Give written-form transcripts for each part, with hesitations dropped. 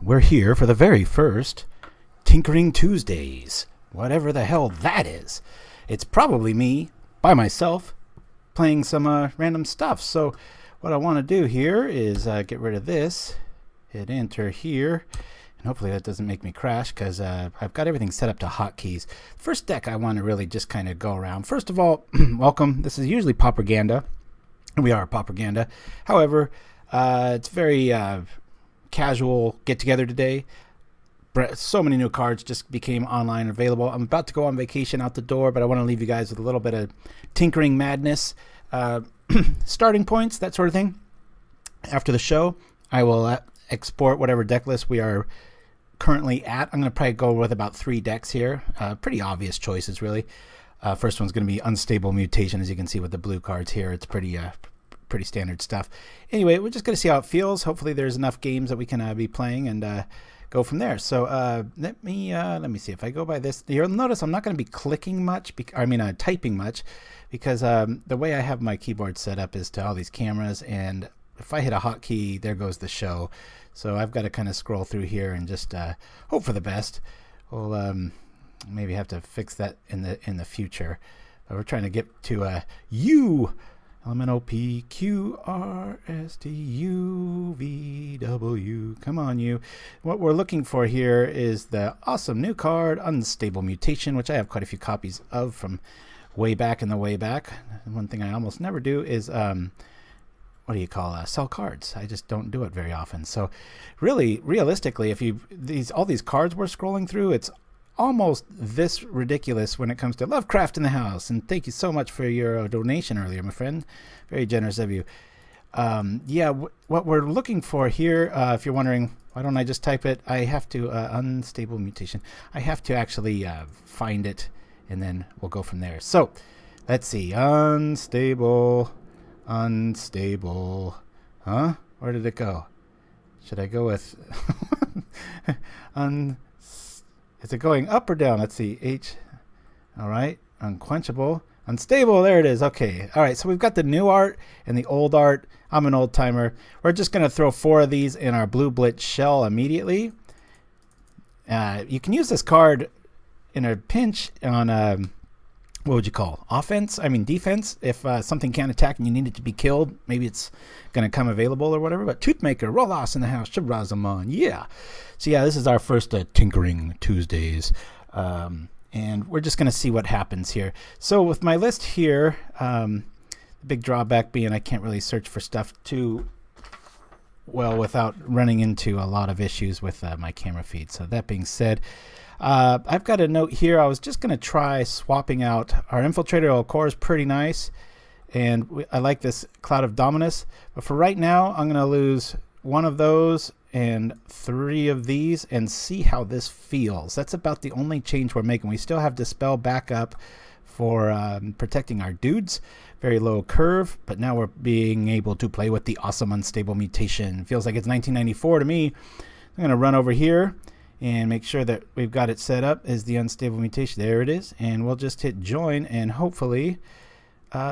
we're here for the very first Tinkering Tuesdays, whatever the hell that is. It's probably me, by myself, playing some random stuff. So what I want to do here is get rid of this, hit enter here, and hopefully that doesn't make me crash because I've got everything set up to hotkeys. First deck I want to really just kind of go around. First of all, welcome. This is usually Pauperganda. We are Pauperganda. However, it's very casual get-together today. So many new cards just became online available. I'm about to go on vacation out the door, but I want to leave you guys with a little bit of tinkering madness, starting points, that sort of thing. After the show, I will export whatever deck list we are currently at. I'm going to probably go with about 3 decks here. Pretty obvious choices, really. First one's going to be Unstable Mutation, as you can see with the blue cards here. It's pretty standard stuff. Anyway, we're just going to see how it feels. Hopefully there's enough games that we can be playing and go from there. So let me see if I go by this. You'll notice I'm not going to be clicking much, typing much, because the way I have my keyboard set up is to all these cameras, and if I hit a hotkey, there goes the show. So I've got to kind of scroll through here and just hope for the best. We'll maybe have to fix that in the future. But we're trying to get to U. LMNOPQRSTUVW. Come on, you. What we're looking for here is the awesome new card, Unstable Mutation, which I have quite a few copies of from way back in the way back. And one thing I almost never do is, sell cards. I just don't do it very often. So really, realistically, if all these cards we're scrolling through, it's almost this ridiculous when it comes to Lovecraft in the house. And thank you so much for your donation earlier, my friend. Very generous of you. What we're looking for here, if you're wondering, why don't I just type it? I have to, Unstable Mutation. I have to actually find it, and then we'll go from there. So, let's see. Unstable. Huh? Where did it go? Should I go with... Is it going up or down? Let's see. H. All right. Unquenchable. Unstable. There it is. Okay. All right. So we've got the new art and the old art. I'm an old timer. We're just going to throw 4 of these in our blue Blitz shell immediately. You can use this card in a pinch on, what would you call? Defense. If something can't attack and you need it to be killed, maybe it's going to come available or whatever. But Toothmaker, Rolas in the house, Shabrazaman. Yeah. So yeah, this is our first Tinkering Tuesdays. And we're just going to see what happens here. So with my list here, the big drawback being I can't really search for stuff too well without running into a lot of issues with my camera feed. So that being said, I've got a note here. I was just going to try swapping out our Infiltrator. il-Kor is pretty nice. And I like this Clout of Dominus. But for right now, I'm going to lose 1 of those and 3 of these and see how this feels. That's about the only change we're making. We still have Dispel backup for protecting our dudes. Very low curve, but now we're being able to play with the awesome Unstable Mutation. Feels like it's 1994 to me. I'm going to run over here and make sure that we've got it set up as the Unstable Mutation. There it is. And we'll just hit join, and hopefully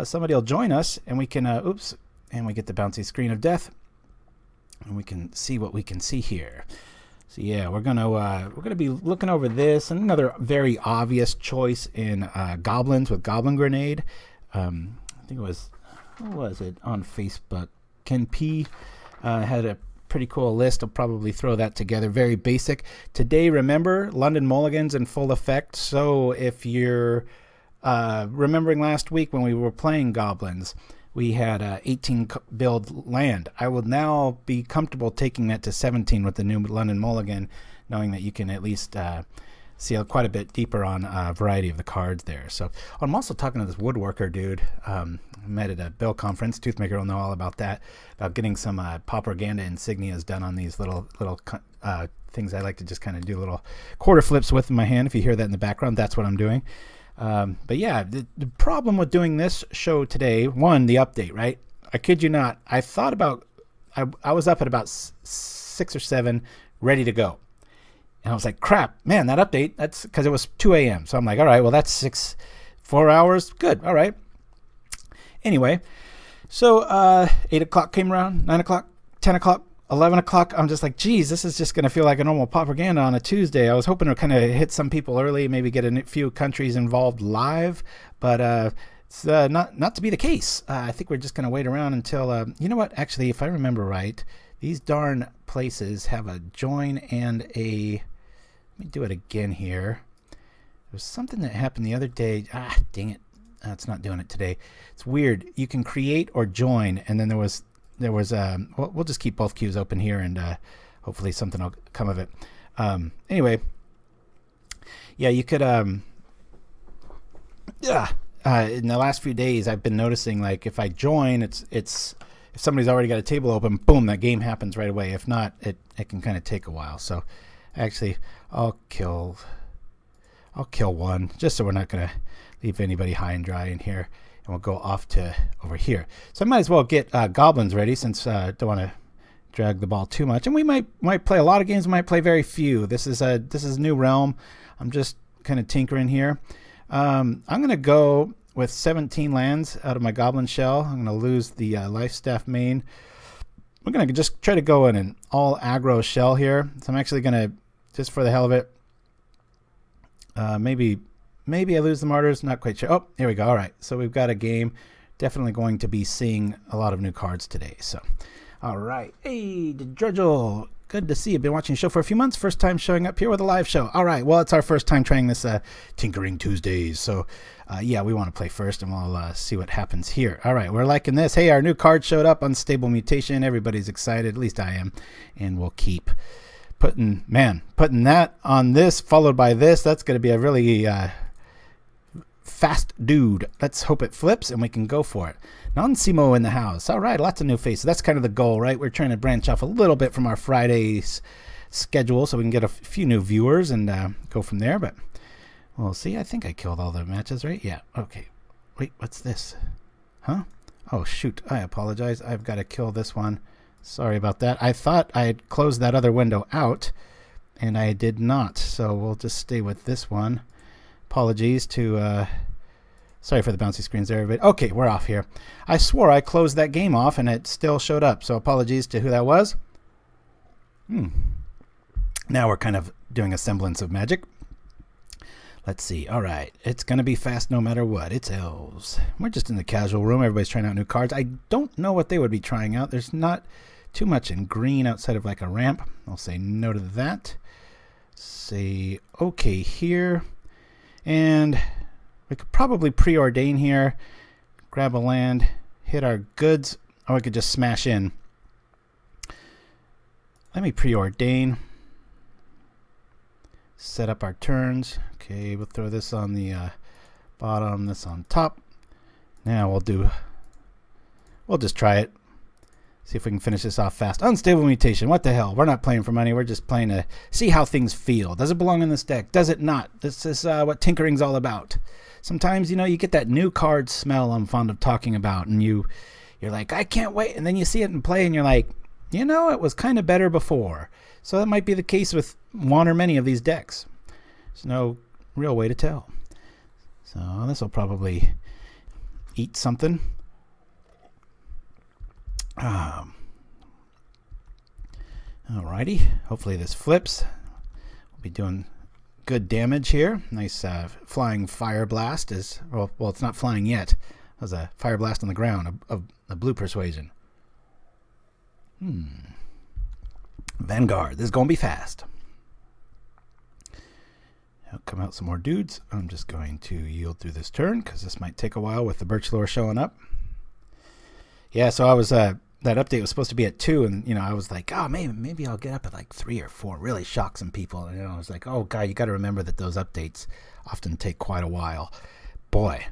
somebody will join us, and we can, and we get the bouncy screen of death. And we can see what we can see here. So yeah, we're gonna be looking over this. And another very obvious choice in Goblins with Goblin Grenade. I think it was, what was it, on Facebook? Ken P had a pretty cool list. I'll probably throw that together. Very basic. Today, remember, London Mulligans in full effect. So if you're remembering last week when we were playing Goblins, we had 18 build land. I will now be comfortable taking that to 17 with the new London Mulligan, knowing that you can at least see quite a bit deeper on a variety of the cards there. So I'm also talking to this woodworker dude. I met at a Bill conference. Toothmaker will know all about that, about getting some Pauperganda insignias done on these little things I like to just kind of do little quarter flips with in my hand. If you hear that in the background, that's what I'm doing. But yeah, the problem with doing this show today, one, the update, right? I kid you not. I thought about, I was up at about 6 or 7, ready to go. And I was like, crap, man, that update, that's because it was 2 a.m. So I'm like, all right, well, that's 4 hours. Good. All right. Anyway, so 8 o'clock came around, 9 o'clock, 10 o'clock. 11 o'clock, I'm just like, geez, this is just going to feel like a normal Pauperganda on a Tuesday. I was hoping to kind of hit some people early, maybe get a few countries involved live, but it's not to be the case. I think we're just going to wait around until, you know what, actually, if I remember right, these darn places have a join and a, let me do it again here. There was something that happened the other day. Dang it. It's not doing it today. It's weird. You can create or join, and then there was we'll just keep both queues open here, and hopefully something will come of it. Anyway, yeah, you could in the last few days I've been noticing, like, if I join, it's if somebody's already got a table open, boom, that game happens right away. If not, it can kind of take a while. So actually I'll kill one, just so we're not going to leave anybody high and dry in here, and we'll go off to over here. So I might as well get goblins ready, since don't want to drag the ball too much. And we might play a lot of games, we might play very few. This is a new realm. I'm just kind of tinkering here. I'm going to go with 17 lands out of my goblin shell. I'm going to lose the life staff main. We're going to just try to go in an all aggro shell here. So I'm actually going to, just for the hell of it, maybe I lose the martyrs, not quite sure. Oh, here we go. All right, so we've got a game. Definitely going to be seeing a lot of new cards today. So, all right. Hey, Drudgel, good to see you. Been watching the show for a few months. First time showing up here with a live show. All right, well, it's our first time trying this Tinkering Tuesdays. So, yeah, we want to play first, and we'll see what happens here. All right, we're liking this. Hey, our new card showed up, Unstable Mutation. Everybody's excited, at least I am, and we'll keep putting that on this, followed by this. That's going to be a really fast dude. Let's hope it flips and we can go for it. Non-Simo in the house. All right, lots of new faces. That's kind of the goal, right? We're trying to branch off a little bit from our Friday's schedule so we can get a few new viewers and go from there, but we'll see. I think I killed all the matches, right? Yeah, okay. Wait, what's this? Huh? Oh, shoot. I apologize. I've got to kill this one. Sorry about that. I thought I had closed that other window out, and I did not, so we'll just stay with this one. Apologies to, sorry for the bouncy screens there, everybody. Okay, we're off here. I swore I closed that game off and it still showed up, so apologies to who that was. Now we're kind of doing a semblance of magic. Let's see. All right, it's going to be fast no matter what. It's elves. We're just in the casual room. Everybody's trying out new cards. I don't know what they would be trying out. There's not too much in green outside of like a ramp. I'll say no to that. Say okay here. And we could probably preordain here, grab a land, hit our goods, or we could just smash in. Let me preordain. Set up our turns. Okay, we'll throw this on the bottom, this on top. Now we'll just try it. See if we can finish this off fast. Unstable Mutation. What the hell? We're not playing for money. We're just playing to see how things feel. Does it belong in this deck? Does it not? This is what tinkering's all about. Sometimes, you know, you get that new card smell I'm fond of talking about, and you're like, I can't wait. And then you see it in play, and you're like, you know, it was kind of better before. So that might be the case with one or many of these decks. There's no real way to tell. So this will probably eat something. Alrighty, hopefully this flips. We'll be doing good damage here. Nice flying fire blast is well, it's not flying yet. It was a fire blast on the ground, a blue persuasion. Vanguard, this is gonna be fast. Now come out some more dudes. I'm just going to yield through this turn because this might take a while with the birch lore showing up. Yeah, so I was that update was supposed to be at 2, and you know I was like, oh, maybe I'll get up at like 3 or 4, really shock some people. And you know, I was like, oh god, you got to remember that those updates often take quite a while. Boy,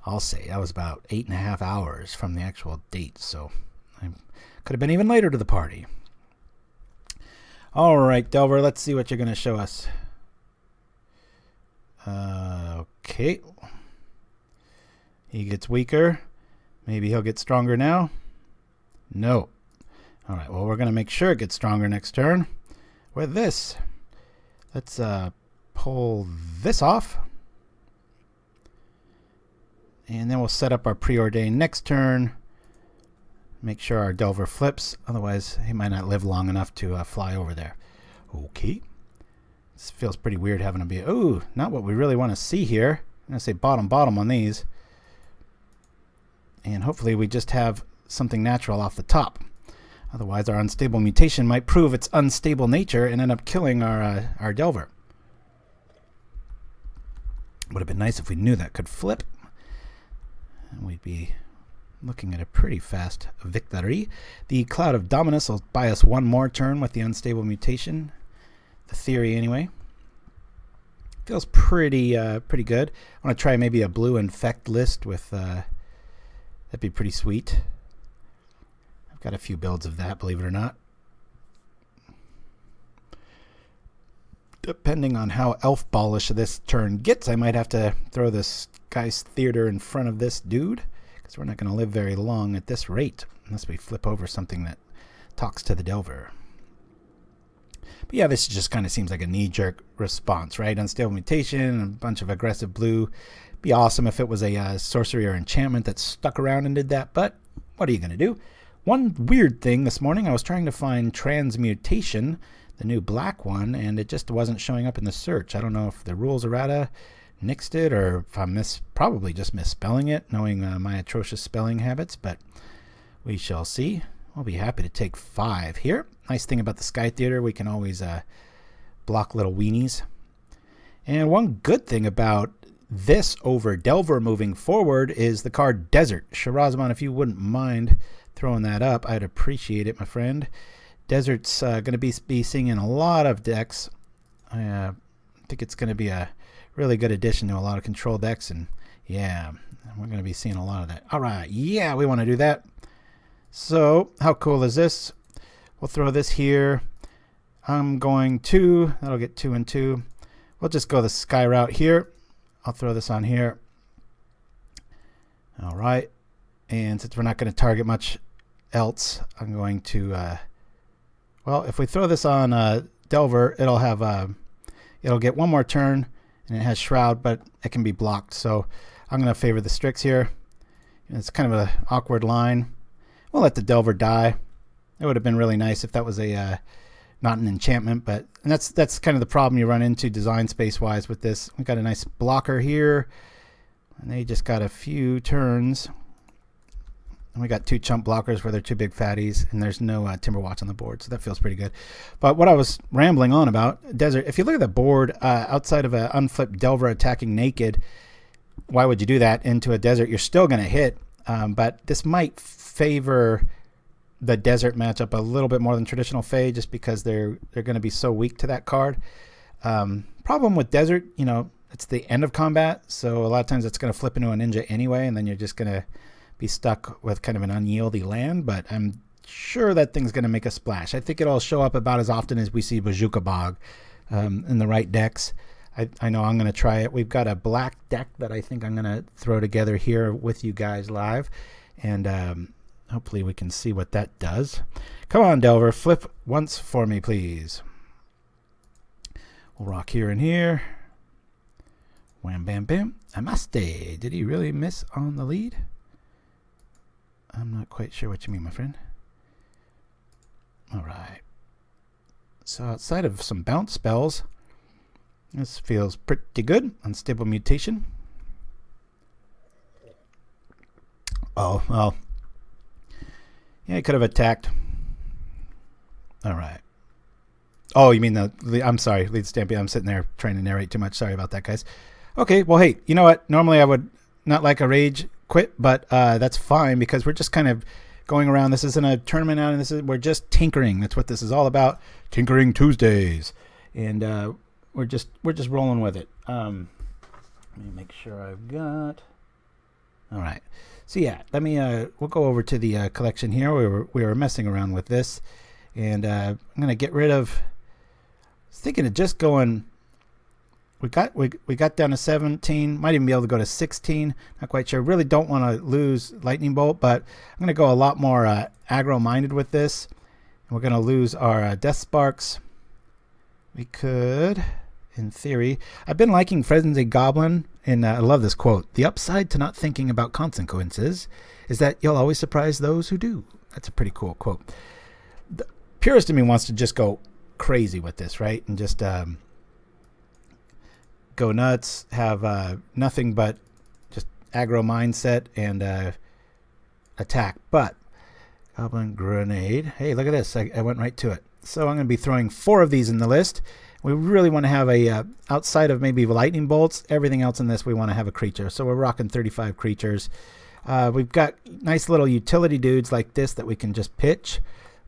I'll say that was about 8.5 hours from the actual date, so I could have been even later to the party. All right, Delver, let's see what you're going to show us. Okay, he gets weaker. Maybe he'll get stronger now. No. All right, well, we're going to make sure it gets stronger next turn with this. Let's pull this off. And then we'll set up our Preordain next turn. Make sure our Delver flips, otherwise he might not live long enough to fly over there. Okay. This feels pretty weird having to be... Ooh, not what we really want to see here. I'm going to say bottom on these. And hopefully we just have something natural off the top. Otherwise our Unstable Mutation might prove its unstable nature and end up killing our Delver. Would have been nice if we knew that could flip. And we'd be looking at a pretty fast victory. The Clout of Dominus will buy us one more turn with the Unstable Mutation. The theory, anyway. Feels pretty good. I want to try maybe a blue infect list with... that'd be pretty sweet. I've got a few builds of that, believe it or not. Depending on how elf ballish this turn gets, I might have to throw this Sky Theater in front of this dude. Because we're not going to live very long at this rate. Unless we flip over something that talks to the Delver. But yeah, this just kind of seems like a knee-jerk response, right? Unstable Mutation, a bunch of aggressive blue. Be awesome if it was a sorcery or enchantment that stuck around and did that. But what are you going to do? One weird thing this morning, I was trying to find Transmutation, the new black one, and it just wasn't showing up in the search. I don't know if the rules errata nixed it or if I'm probably just misspelling it, knowing my atrocious spelling habits, but we shall see. I'll be happy to take 5 here. Nice thing about the Sky Theater, we can always block little weenies. And one good thing about this over Delver moving forward is the card Desert. Sharazman, if you wouldn't mind throwing that up, I'd appreciate it, my friend. Desert's going to be seeing in a lot of decks. I think it's going to be a really good addition to a lot of control decks, and yeah, we're going to be seeing a lot of that. All right, yeah, we want to do that. So how cool is this? We'll throw this here. I'm going 2. That'll get 2 and 2. We'll just go the Sky route here. I'll throw this on here. All right, and since we're not going to target much else, I'm going to well, if we throw this on Delver, it'll have it'll get one more turn, and it has Shroud, but it can be blocked. So I'm going to favor the Strix here. It's kind of an awkward line. We'll let the Delver die. It would have been really nice if that was a not an enchantment, but and that's kind of the problem you run into design space wise with this. We've got a nice blocker here, and they just got a few turns. And we got 2 chump blockers where they're 2 big fatties, and there's no Timberwatch on the board, so that feels pretty good. But what I was rambling on about, Desert, if you look at the board, outside of an unflipped Delver attacking naked, why would you do that into a Desert? You're still going to hit, but this might favor the Desert matchup a little bit more than traditional Fae, just because they're going to be so weak to that card. Problem with Desert, you know, it's the end of combat, so a lot of times it's going to flip into a ninja anyway, and then you're just going to be stuck with kind of an unyieldy land, but I'm sure that thing's going to make a splash. I think it'll show up about as often as we see Bojuka Bog in the right decks. I know I'm going to try it. We've got a black deck that I think I'm going to throw together here with you guys live, and hopefully we can see what that does. Come on, Delver, flip once for me, please. We'll rock here and here. Wham, bam, bam. Namaste. Did he really miss on the lead? I'm not quite sure what you mean, my friend. All right. So outside of some bounce spells, this feels pretty good. Unstable Mutation. Oh, well. Yeah, he could have attacked. All right. Oh, you mean I'm sorry, Lead Stampede. I'm sitting there trying to narrate too much. Sorry about that, guys. Okay, well, hey, you know what? Normally I would not like a rage quit, but that's fine because we're just kind of going around. This isn't a tournament now, and we're just tinkering. That's what this is all about. Tinkering Tuesdays, and we're just rolling with it. Let me make sure I've got. All right. So yeah, let me. We'll go over to the collection here. We were messing around with this, and I'm gonna get rid of. I was thinking of just going. We got down to 17. Might even be able to go to 16. Not quite sure. Really don't want to lose Lightning Bolt, but I'm going to go a lot more aggro-minded with this. And we're going to lose our Death Sparks. We could, in theory. I've been liking Frenzied Goblin, and I love this quote. The upside to not thinking about consequences is that you'll always surprise those who do. That's a pretty cool quote. The purist in me wants to just go crazy with this, right? And just go nuts, have nothing but just aggro mindset and attack. But Goblin Grenade. Hey, look at this. I went right to it. So I'm going to be throwing 4 of these in the list. We really want to have a, outside of maybe lightning bolts, everything else in this we want to have a creature. So we're rocking 35 creatures. We've got nice little utility dudes like this that we can just pitch.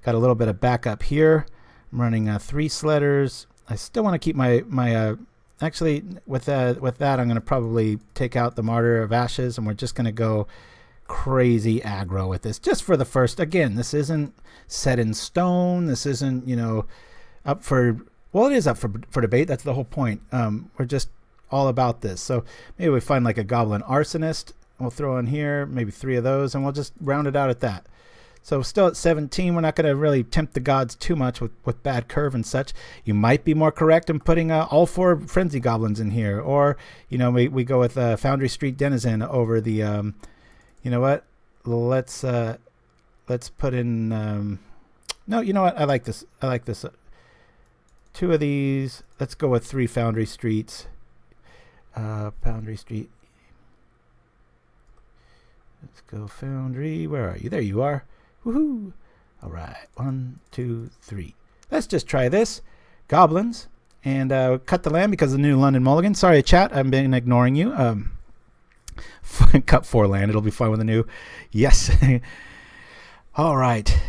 Got a little bit of backup here. I'm running 3 Sledders. I still want to keep my actually, with that, I'm going to probably take out the Martyr of Ashes, and we're just going to go crazy aggro with this. Just for the first, again, this isn't set in stone. This isn't, up for, well, it is up for debate. That's the whole point. We're just all about this. So maybe we find like a Goblin Arsonist. We'll throw in here, maybe 3 of those, and we'll just round it out at that. So still at 17, we're not going to really tempt the gods too much with bad curve and such. You might be more correct in putting all 4 Frenzy Goblins in here. Or, we go with Foundry Street Denizen over the, you know what? Let's put in, no, you know what? I like this. 2 of these. Let's go with 3 Foundry Streets. Foundry Street. Let's go Foundry. Where are you? There you are. Woohoo! All right. 1, 2, 3. Let's just try this. Goblins. And cut the land because of the new London Mulligan. Sorry, chat. I've been ignoring you. Cut 4 land. It'll be fine with the new. Yes. All right.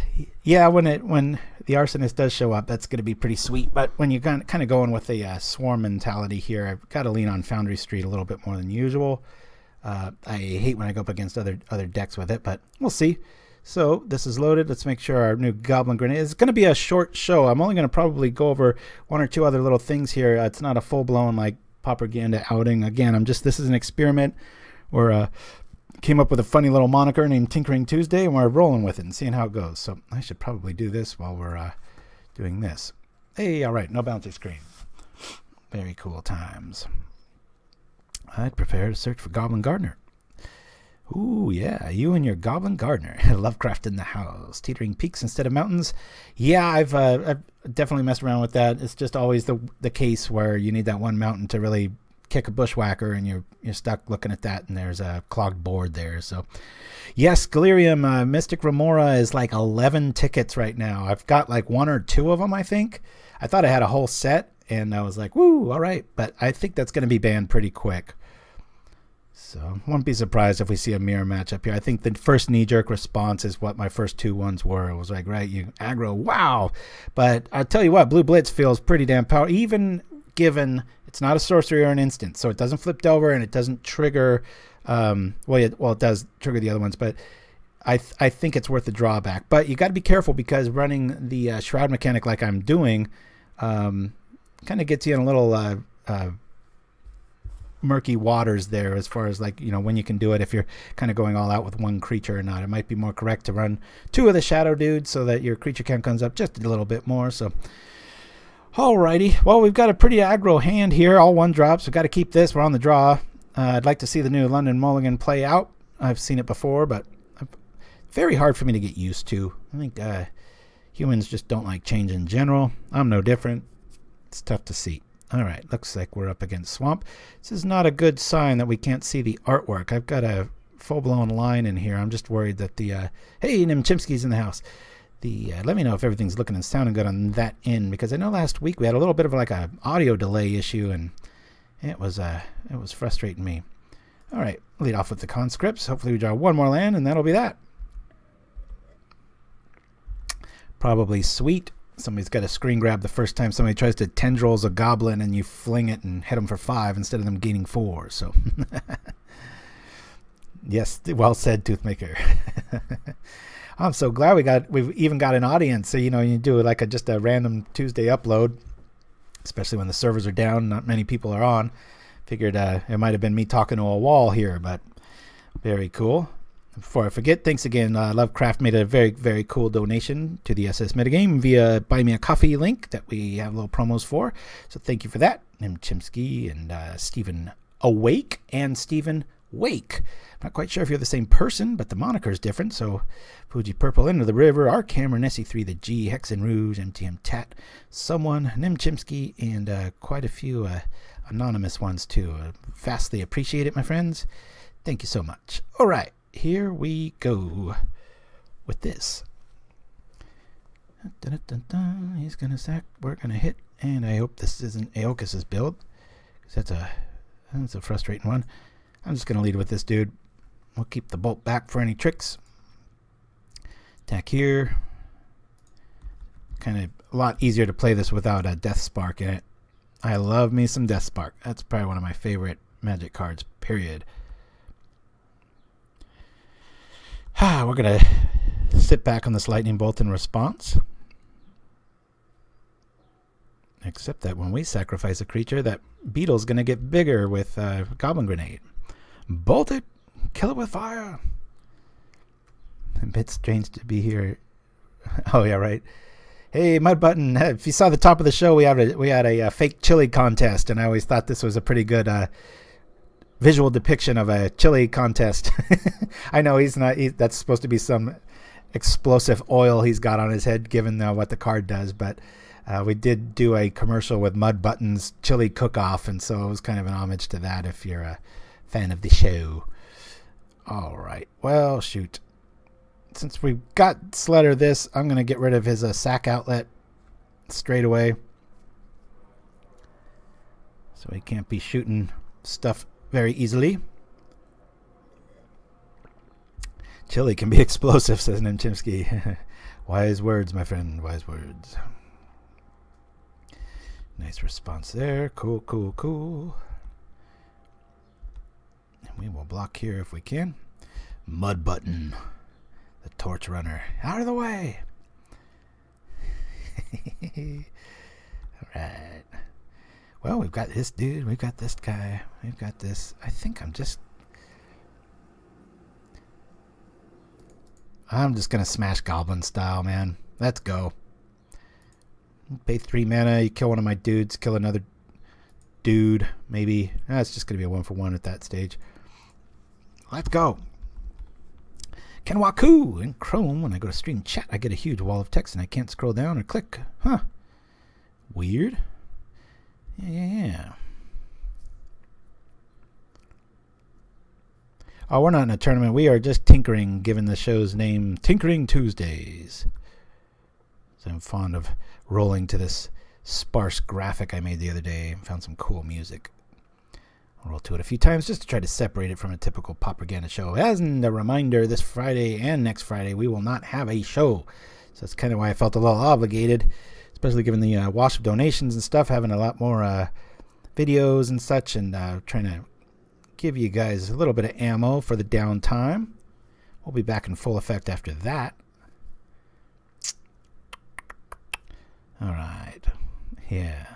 Yeah, when the Arsonist does show up, that's going to be pretty sweet. But when you're kind of going with a swarm mentality here, I've got to lean on Foundry Street a little bit more than usual. I hate when I go up against other decks with it, but we'll see. So this is loaded. Let's make sure our new Goblin Grenade. It's going to be a short show. I'm only going to probably go over 1 or 2 other little things here. It's not a full-blown like Pauperganda outing. Again, this is an experiment. We're came up with a funny little moniker named Tinkering Tuesday, and we're rolling with it and seeing how it goes. So I should probably do this while we're doing this. Hey, all right, no bouncy screen. Very cool times. I'd prepare to search for Goblin Gardener. Ooh, yeah, you and your Goblin Gardener. Lovecraft in the house. Teetering peaks instead of mountains. Yeah, I've definitely messed around with that. It's just always the case where you need that one mountain to really kick a bushwhacker, and you're stuck looking at that, and there's a clogged board there. So, yes, Galerium Mystic Remora is like 11 tickets right now. I've got like 1 or 2 of them, I think. I thought I had a whole set, and I was like, woo, all right. But I think that's going to be banned pretty quick. So, won't be surprised if we see a mirror match up here. I think the first knee-jerk response is what my first 2 ones were. It was like, right, you aggro, wow. But I'll tell you what, Blue Blitz feels pretty damn powerful, even given it's not a sorcery or an instant. So it doesn't flip over and it doesn't trigger, it does trigger the other ones, but I think it's worth the drawback. But you got to be careful because running the Shroud mechanic like I'm doing kind of gets you in a little murky waters there as far as like, when you can do it, if you're kind of going all out with 1 creature or not. It might be more correct to run 2 of the shadow dudes so that your creature count comes up just a little bit more. So alrighty, well, we've got a pretty aggro hand here, all 1 drops. We've got to keep this. We're on the draw. I'd like to see the new London Mulligan play out. I've seen it before, but very hard for me to get used to. I think humans just don't like change in general. I'm no different. It's tough to see. All right, looks like we're up against Swamp. This is not a good sign that we can't see the artwork. I've got a full-blown line in here. I'm just worried that the... hey, Nimchimsky's in the house. Let me know if everything's looking and sounding good on that end, because I know last week we had a little bit of like a audio delay issue, and it was frustrating me. All right, lead off with the conscripts. Hopefully we draw 1 more land, and that'll be that. Probably sweet. Somebody's got a screen grab the first time somebody tries to tendrils a goblin, and you fling it and hit them for 5 instead of them gaining 4. So, yes, well said, Toothmaker. I'm so glad we've even got an audience. So, you do like just a random Tuesday upload, especially when the servers are down, not many people are on. Figured it might have been me talking to a wall here, but very cool. Before I forget, thanks again. Lovecraft made a very, very cool donation to the SS metagame via Buy Me a Coffee link that we have little promos for. So thank you for that. Nim Chimsky and Stephen Awake and Stephen Wake. Not quite sure if you're the same person, but the moniker is different. So Fuji Purple, Into the River, Archammer, Nessie 3, the G, Hexen Rouge, MTM Tat, Someone, Nimchimsky, and quite a few anonymous ones too. Vastly appreciate it, my friends. Thank you so much. All right, here we go with this. Dun, dun, dun. He's gonna sack. We're gonna hit, and I hope this isn't Aeokis's build, because that's a frustrating one. I'm just gonna lead with this dude. We'll keep the bolt back for any tricks. Attack here. Kind of a lot easier to play this without a Death Spark in it. I love me some Death Spark. That's probably one of my favorite Magic cards, period. We're gonna sit back on this Lightning Bolt in response. Except that when we sacrifice a creature, that beetle's going to get bigger with Goblin Grenade. Bolt it! Kill it with fire! A bit strange to be here. Oh, yeah, right. Hey, Mud Button, if you saw the top of the show, we had a fake chili contest, and I always thought this was a pretty good visual depiction of a chili contest. I know he's not. That's supposed to be some explosive oil he's got on his head, given what the card does, but we did do a commercial with Mud Button's chili cook-off, and so it was kind of an homage to that if you're a fan of the show. All right. Well, shoot. Since we've got Sledder this, I'm going to get rid of his sack outlet straight away. So he can't be shooting stuff very easily. Chili can be explosive, says Nimchimsky. Wise words, my friend. Wise words. Nice response there. Cool, cool, cool. And we will block here if we can. Mud Button. The Torch Runner. Out of the way. All right. Well, we've got this dude. We've got this guy. We've got this. I think I'm just going to smash Goblin style, man. Let's go. Pay 3 mana. You kill one of my dudes. Kill another dude. Maybe. It's just going to be a 1-for-1 at that stage. Let's go. Kenwaku in Chrome. When I go to stream chat, I get a huge wall of text and I can't scroll down or click. Huh. Weird. Yeah. Oh, we're not in a tournament. We are just tinkering, given the show's name, Tinkering Tuesdays. So I'm fond of rolling to this sparse graphic I made the other day. Found some cool music. I'll roll to it a few times just to try to separate it from a typical Pauperganda show. As a reminder, this Friday and next Friday, we will not have a show. So that's kind of why I felt a little obligated, especially given the wash of donations and stuff, having a lot more videos and such, and trying to give you guys a little bit of ammo for the downtime. We'll be back in full effect after that. All right. Yeah.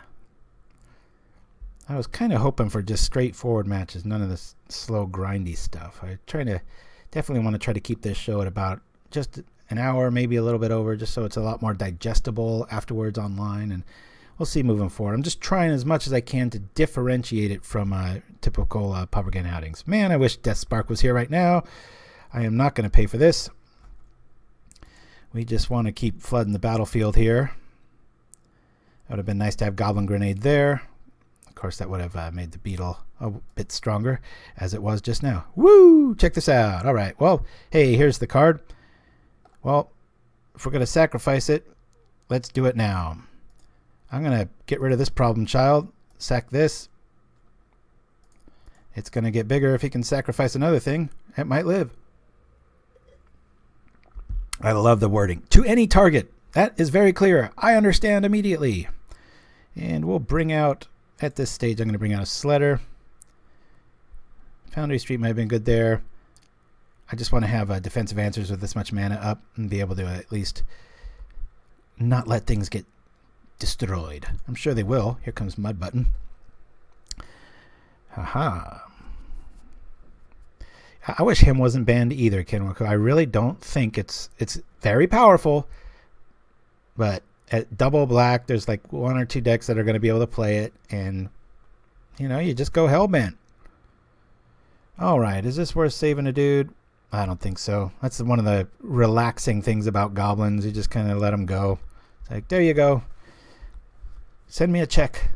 I was kind of hoping for just straightforward matches, none of this slow, grindy stuff. I definitely want to try to keep this show at about just an hour, maybe a little bit over, just so it's a lot more digestible afterwards online, and we'll see moving forward. I'm just trying as much as I can to differentiate it from typical Pauperganda outings. Man, I wish Death Spark was here right now. I am not going to pay for this. We just want to keep flooding the battlefield here. It would have been nice to have Goblin Grenade there. Of course, that would have made the beetle a bit stronger, as it was just now. Woo! Check this out. All right. Well, hey, here's the card. Well, if we're going to sacrifice it, let's do it now. I'm going to get rid of this problem child. Sack this. It's going to get bigger if he can sacrifice another thing. It might live. I love the wording. To any target. That is very clear. I understand immediately. And we'll bring out, at this stage, I'm going to bring out a Sledder. Foundry Street might have been good there. I just want to have defensive answers with this much mana up and be able to at least not let things get destroyed. I'm sure they will. Here comes Mud Button. Haha. I wish him wasn't banned either, Kenwaku. I really don't think it's very powerful, but at double black, there's like 1 or 2 decks that are going to be able to play it, and you know, you just go hellbent. All right, is this worth saving a dude? I don't think so. That's one of the relaxing things about goblins. You just kind of let them go. It's like, there you go. Send me a check.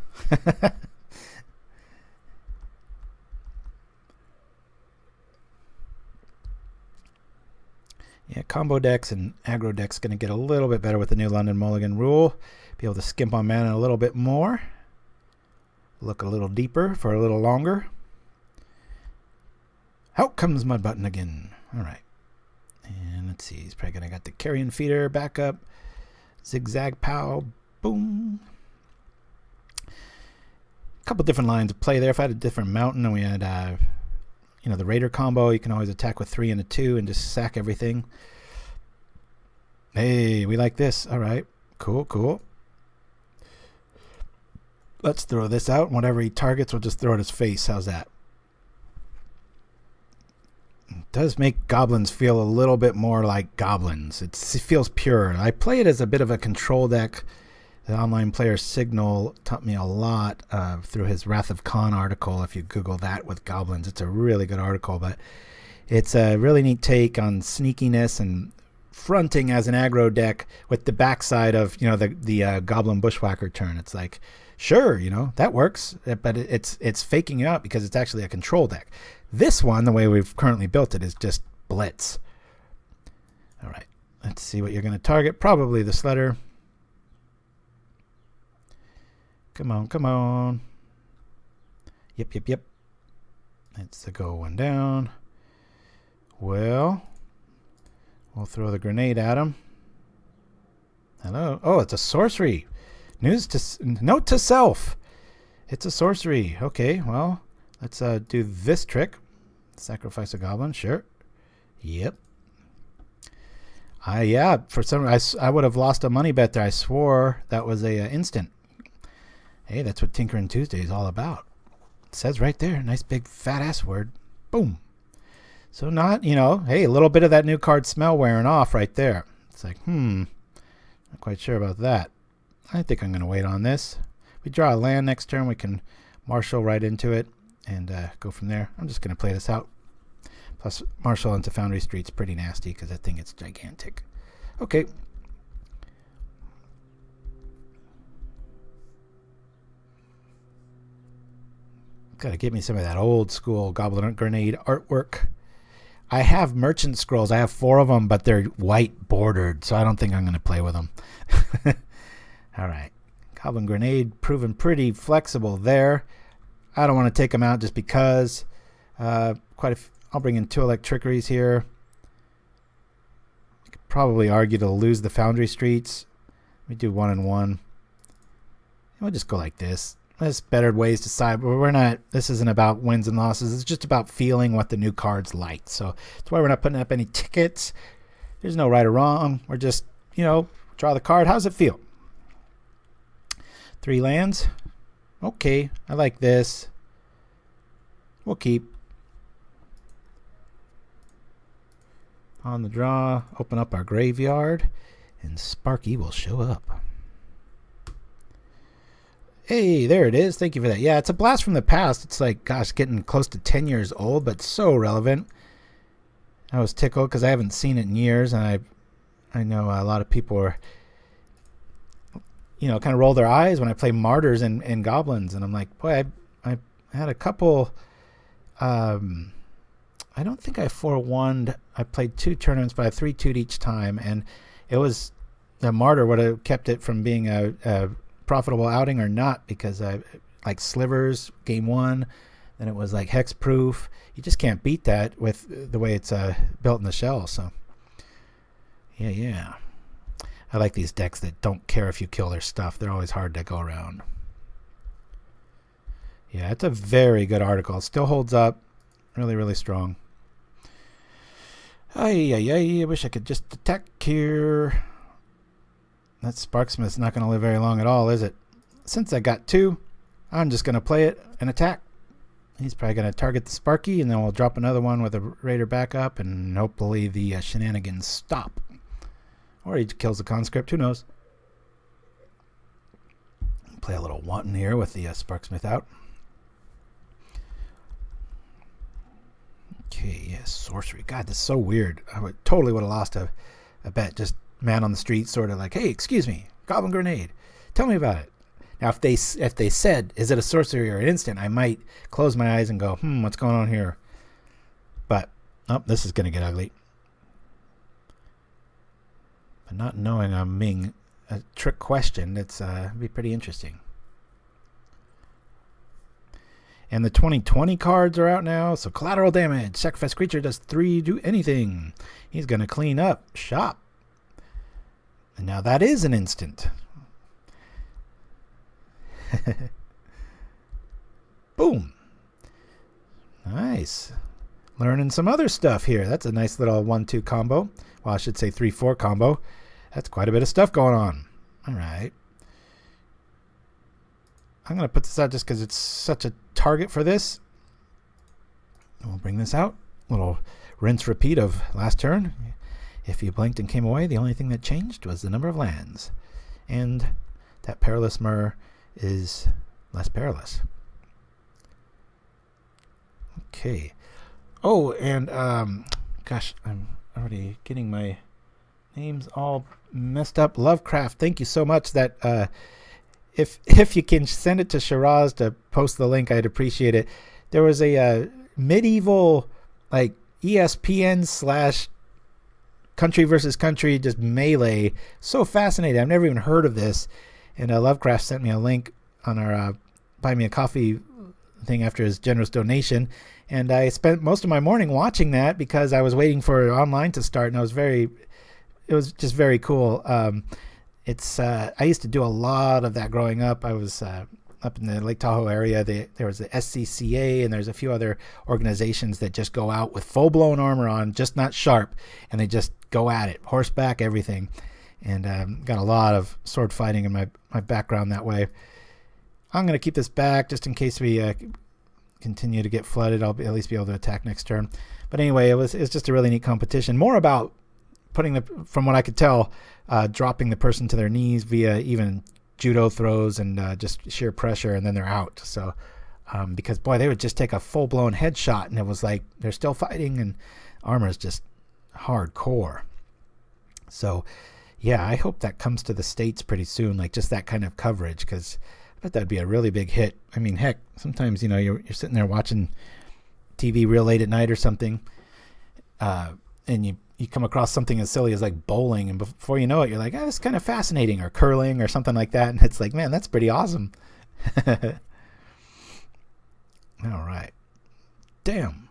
Yeah, combo decks and aggro decks going to get a little bit better with the new London Mulligan rule. Be able to skimp on mana a little bit more. Look a little deeper for a little longer. Out comes Mud Button again. All right. And let's see. He's probably going to got the Carrion Feeder back up. Zigzag Pow. Boom. A couple different lines of play there. If I had a different mountain and we had the Raider combo, you can always attack with 3 and a 2 and just sack everything. Hey, we like this. All right. Cool, cool. Let's throw this out. And whatever he targets, we'll just throw at his face. How's that? It does make goblins feel a little bit more like goblins. It feels pure. I play it as a bit of a control deck. The online player Signal taught me a lot through his Wrath of Khan article. If you Google that with goblins, it's a really good article. But it's a really neat take on sneakiness and fronting as an aggro deck with the backside of the Goblin Bushwhacker turn. It's like, sure, that works, but it's faking it out because it's actually a control deck. This one, the way we've currently built it, is just Blitz. All right, let's see what you're going to target. Probably the Sledder. Come on, come on. Yep. That's the go one down. Well, we'll throw the grenade at him. Hello. Oh, it's a sorcery. Note to self. It's a sorcery. Okay, well, let's do this trick. Sacrifice a goblin. Sure. Yep. For some reason, I would have lost a money bet there. I swore that was a instant. Hey, that's what Tinkering Tuesday is all about. It says right there, nice big fat ass word. Boom. So not, hey, a little bit of that new card smell wearing off right there. It's like, not quite sure about that. I think I'm going to wait on this. We draw a land next turn. We can Marshal right into it and go from there. I'm just going to play this out. Plus, Marshal into Foundry Street's pretty nasty because that thing gets gigantic. Okay. Got to give me some of that old school Goblin Grenade artwork. I have Merchant Scrolls. I have 4 of them, but they're white bordered, so I don't think I'm going to play with them. All right. Goblin Grenade proven pretty flexible there. I don't want to take them out just because. I'll bring in 2 Electrickeries here. You could probably argue to lose the Foundry Streets. We do 1 and 1. And we'll just go like this. There's better ways to side. This isn't about wins and losses. It's just about feeling what the new card's like. So that's why we're not putting up any tickets. There's no right or wrong. We're just, draw the card. How's it feel? 3 lands. Okay, I like this. We'll keep. On the draw, open up our graveyard, and Sparky will show up. Hey, there it is. Thank you for that. Yeah, it's a blast from the past. It's like, gosh, getting close to 10 years old, but so relevant. I was tickled because I haven't seen it in years, and I know a lot of people are, kind of roll their eyes when I play Martyrs and Goblins, and I'm like, boy, I had a couple. I don't think I 4-1'd. I played 2 tournaments, but I 3-2'd each time, and it was the Martyr would have kept it from being a profitable outing or not, because I like Slivers game 1, then it was like Hexproof. You just can't beat that with the way it's built in the shell. So yeah, I like these decks that don't care if you kill their stuff. They're always hard to go around. Yeah, it's a very good article. It still holds up. Really, really strong. I wish I could just attack here. That Sparksmith's not going to live very long at all, is it? Since I got 2, I'm just going to play it and attack. He's probably going to target the Sparky, and then we'll drop another one with a Raider backup, and hopefully the shenanigans stop. Or he kills the Conscript, who knows? Play a little wanton here with the Sparksmith out. Okay, yes, sorcery. God, this is so weird. I totally would have lost a bet. Just man on the street, sort of like, hey, excuse me, Goblin Grenade. Tell me about it. Now, if they said, is it a sorcery or an instant, I might close my eyes and go, what's going on here? But, this is going to get ugly. But not knowing I'm being a trick question, it's be pretty interesting. And the 2020 cards are out now. So collateral damage. Sacrifice creature does 3, do anything. He's going to clean up shop. And now that is an instant. Boom. Nice. Learning some other stuff here. That's a nice little 1-2 combo. Well, I should say 3-4 combo. That's quite a bit of stuff going on. All right. I'm going to put this out just because it's such a target for this. We'll bring this out. Little rinse repeat of last turn. If you blinked and came away, the only thing that changed was the number of lands. And that Perilous Myr is less perilous. Okay. Oh, and gosh, I'm already getting my names all messed up. Lovecraft, thank you so much. That if you can send it to Shiraz to post the link, I'd appreciate it. There was a medieval like ESPN / country versus country just melee. So fascinating. I've never even heard of this. And Lovecraft sent me a link on our Buy Me a Coffee thing after his generous donation. And I spent most of my morning watching that because I was waiting for online to start. And it was just very cool. I used to do a lot of that growing up. I was up in the Lake Tahoe area. There was the SCCA, and there's a few other organizations that just go out with full-blown armor on, just not sharp, and they just go at it, horseback, everything. And got a lot of sword fighting in my background that way. I'm going to keep this back just in case we continue to get flooded. I'll at least be able to attack next turn. But anyway, it was just a really neat competition. More about from what I could tell, dropping the person to their knees via even judo throws and just sheer pressure, and then they're out. So because, boy, they would just take a full-blown headshot, and it was like they're still fighting, and armor is just hardcore. So, yeah, I hope that comes to the States pretty soon, like just that kind of coverage, because I bet that'd be a really big hit. I mean, heck, sometimes, you're sitting there watching TV real late at night or something, and you come across something as silly as like bowling, and before you know it, you're like, this is kind of fascinating, or curling or something like that, and it's like, man, that's pretty awesome. All right. Damn.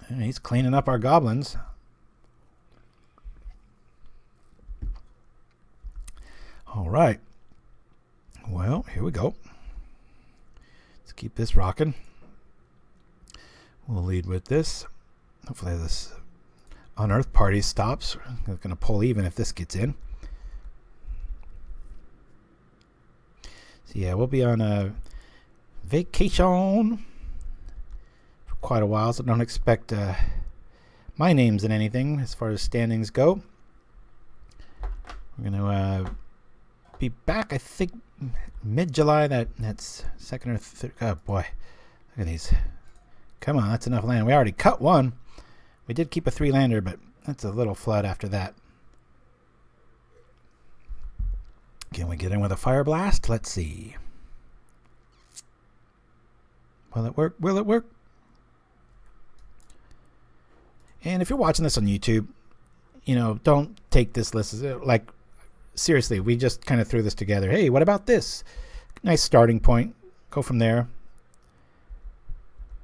And he's cleaning up our goblins. All right. Well, here we go. Let's keep this rocking. We'll lead with this. Hopefully this Unearthed party stops. We're going to pull even if this gets in. So yeah, we'll be on a vacation for quite a while, so don't expect my names in anything as far as standings go. We're going to be back, I think, mid-July. That's second or third. Oh boy, look at these. Come on, that's enough land. We already cut one. We did keep a 3-lander, but that's a little flood after that. Can we get in with a fire blast? Let's see. Will it work? Will it work? And if you're watching this on YouTube, don't take this list as like, seriously, we just kind of threw this together. Hey, what about this? Nice starting point. Go from there.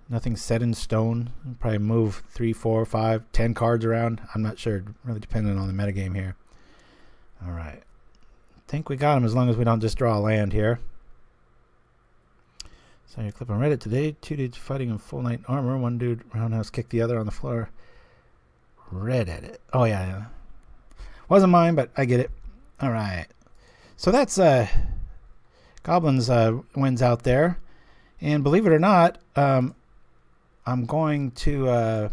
Nothing set in stone. Probably move 3, 4, 5, 10 cards around. I'm not sure. Really dependent on the metagame here. All right. I think we got him as long as we don't just draw a land here. Saw your clip on Reddit today. 2 dudes fighting in full knight armor. 1 dude roundhouse kicked the other on the floor. Reddit. Oh, yeah. Wasn't mine, but I get it. All right. So that's Goblins wins out there. And believe it or not, I'm going to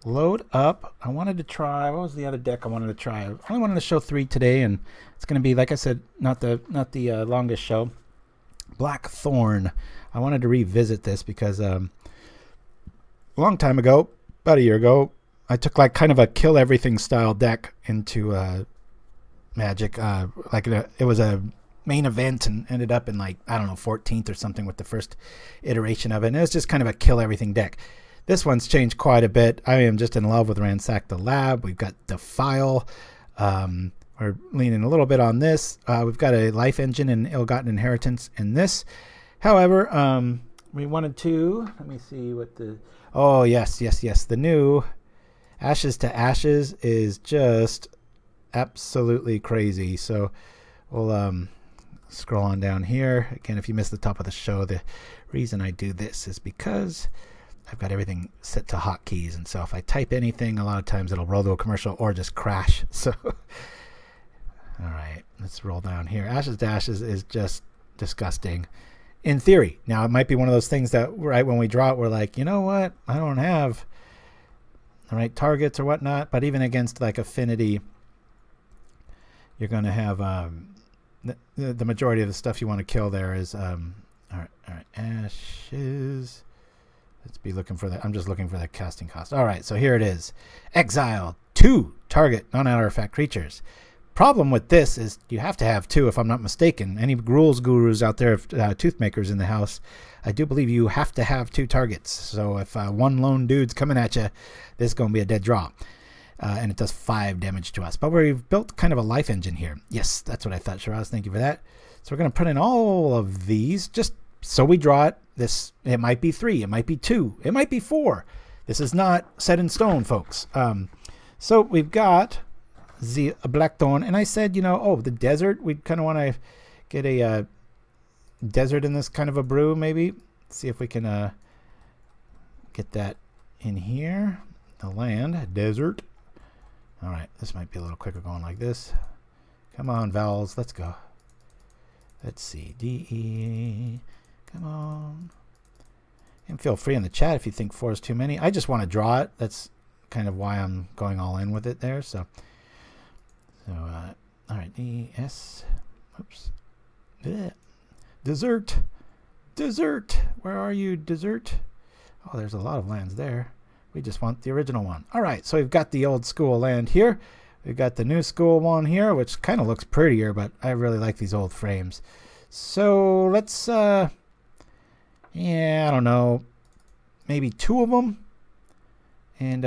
load up. I wanted to try. What was the other deck I wanted to try? I only wanted to show 3 today, and it's going to be, like I said, not the longest show. Black Thorn. I wanted to revisit this because long time ago, about a year ago, I took like kind of a kill everything style deck into Magic. It was a main event and ended up in like, I don't know, 14th or something with the first iteration of it. And it was just kind of a kill everything deck. This one's changed quite a bit. I am just in love with Ransack the Lab. We've got Defile. We're leaning a little bit on this. We've got a Life Engine and Ill-Gotten Inheritance in this. However, we wanted to, let me see what the, oh yes. The new Ashes to Ashes is just absolutely crazy. So we'll scroll on down here. Again, if you missed the top of the show, the reason I do this is because I've got everything set to hotkeys, and so if I type anything, a lot of times it'll roll to a commercial or just crash. So, all right, let's roll down here. Ashes to Ashes is just disgusting. In theory. Now, it might be one of those things that right when we draw it, we're like, you know what? I don't have the right targets or whatnot. But even against like Affinity, you're going to have the majority of the stuff you want to kill there is all right, Ashes. Let's be looking for that. I'm just looking for the casting cost. All right, so here it is. Exile 2 target non-artifact creatures. Problem with this is you have to have 2, if I'm not mistaken. Any rules gurus out there, toothmakers in the house, I do believe you have to have 2 targets. So if one lone dude's coming at you, this is going to be a dead draw. And it does 5 damage to us. But we've built kind of a life engine here. Yes, that's what I thought, Shiraz. Thank you for that. So we're going to put in all of these just so we draw it. It might be 3, it might be 2, it might be 4. This is not set in stone, folks. So we've got a black thorn, and I said, the desert. We kind of want to get a desert in this kind of a brew, maybe. See if we can get that in here. The land, desert. All right, this might be a little quicker going like this. Come on, vowels, let's go. Let's see, D-E. Come on. And feel free in the chat if you think 4 is too many. I just want to draw it. That's kind of why I'm going all in with it there. So all right. D-S. Oops. Blech. Desert. Where are you, desert? Oh, there's a lot of lands there. We just want the original one. All right. So we've got the old school land here. We've got the new school one here, which kind of looks prettier, but I really like these old frames. So let's, I don't know, maybe 2 of them. And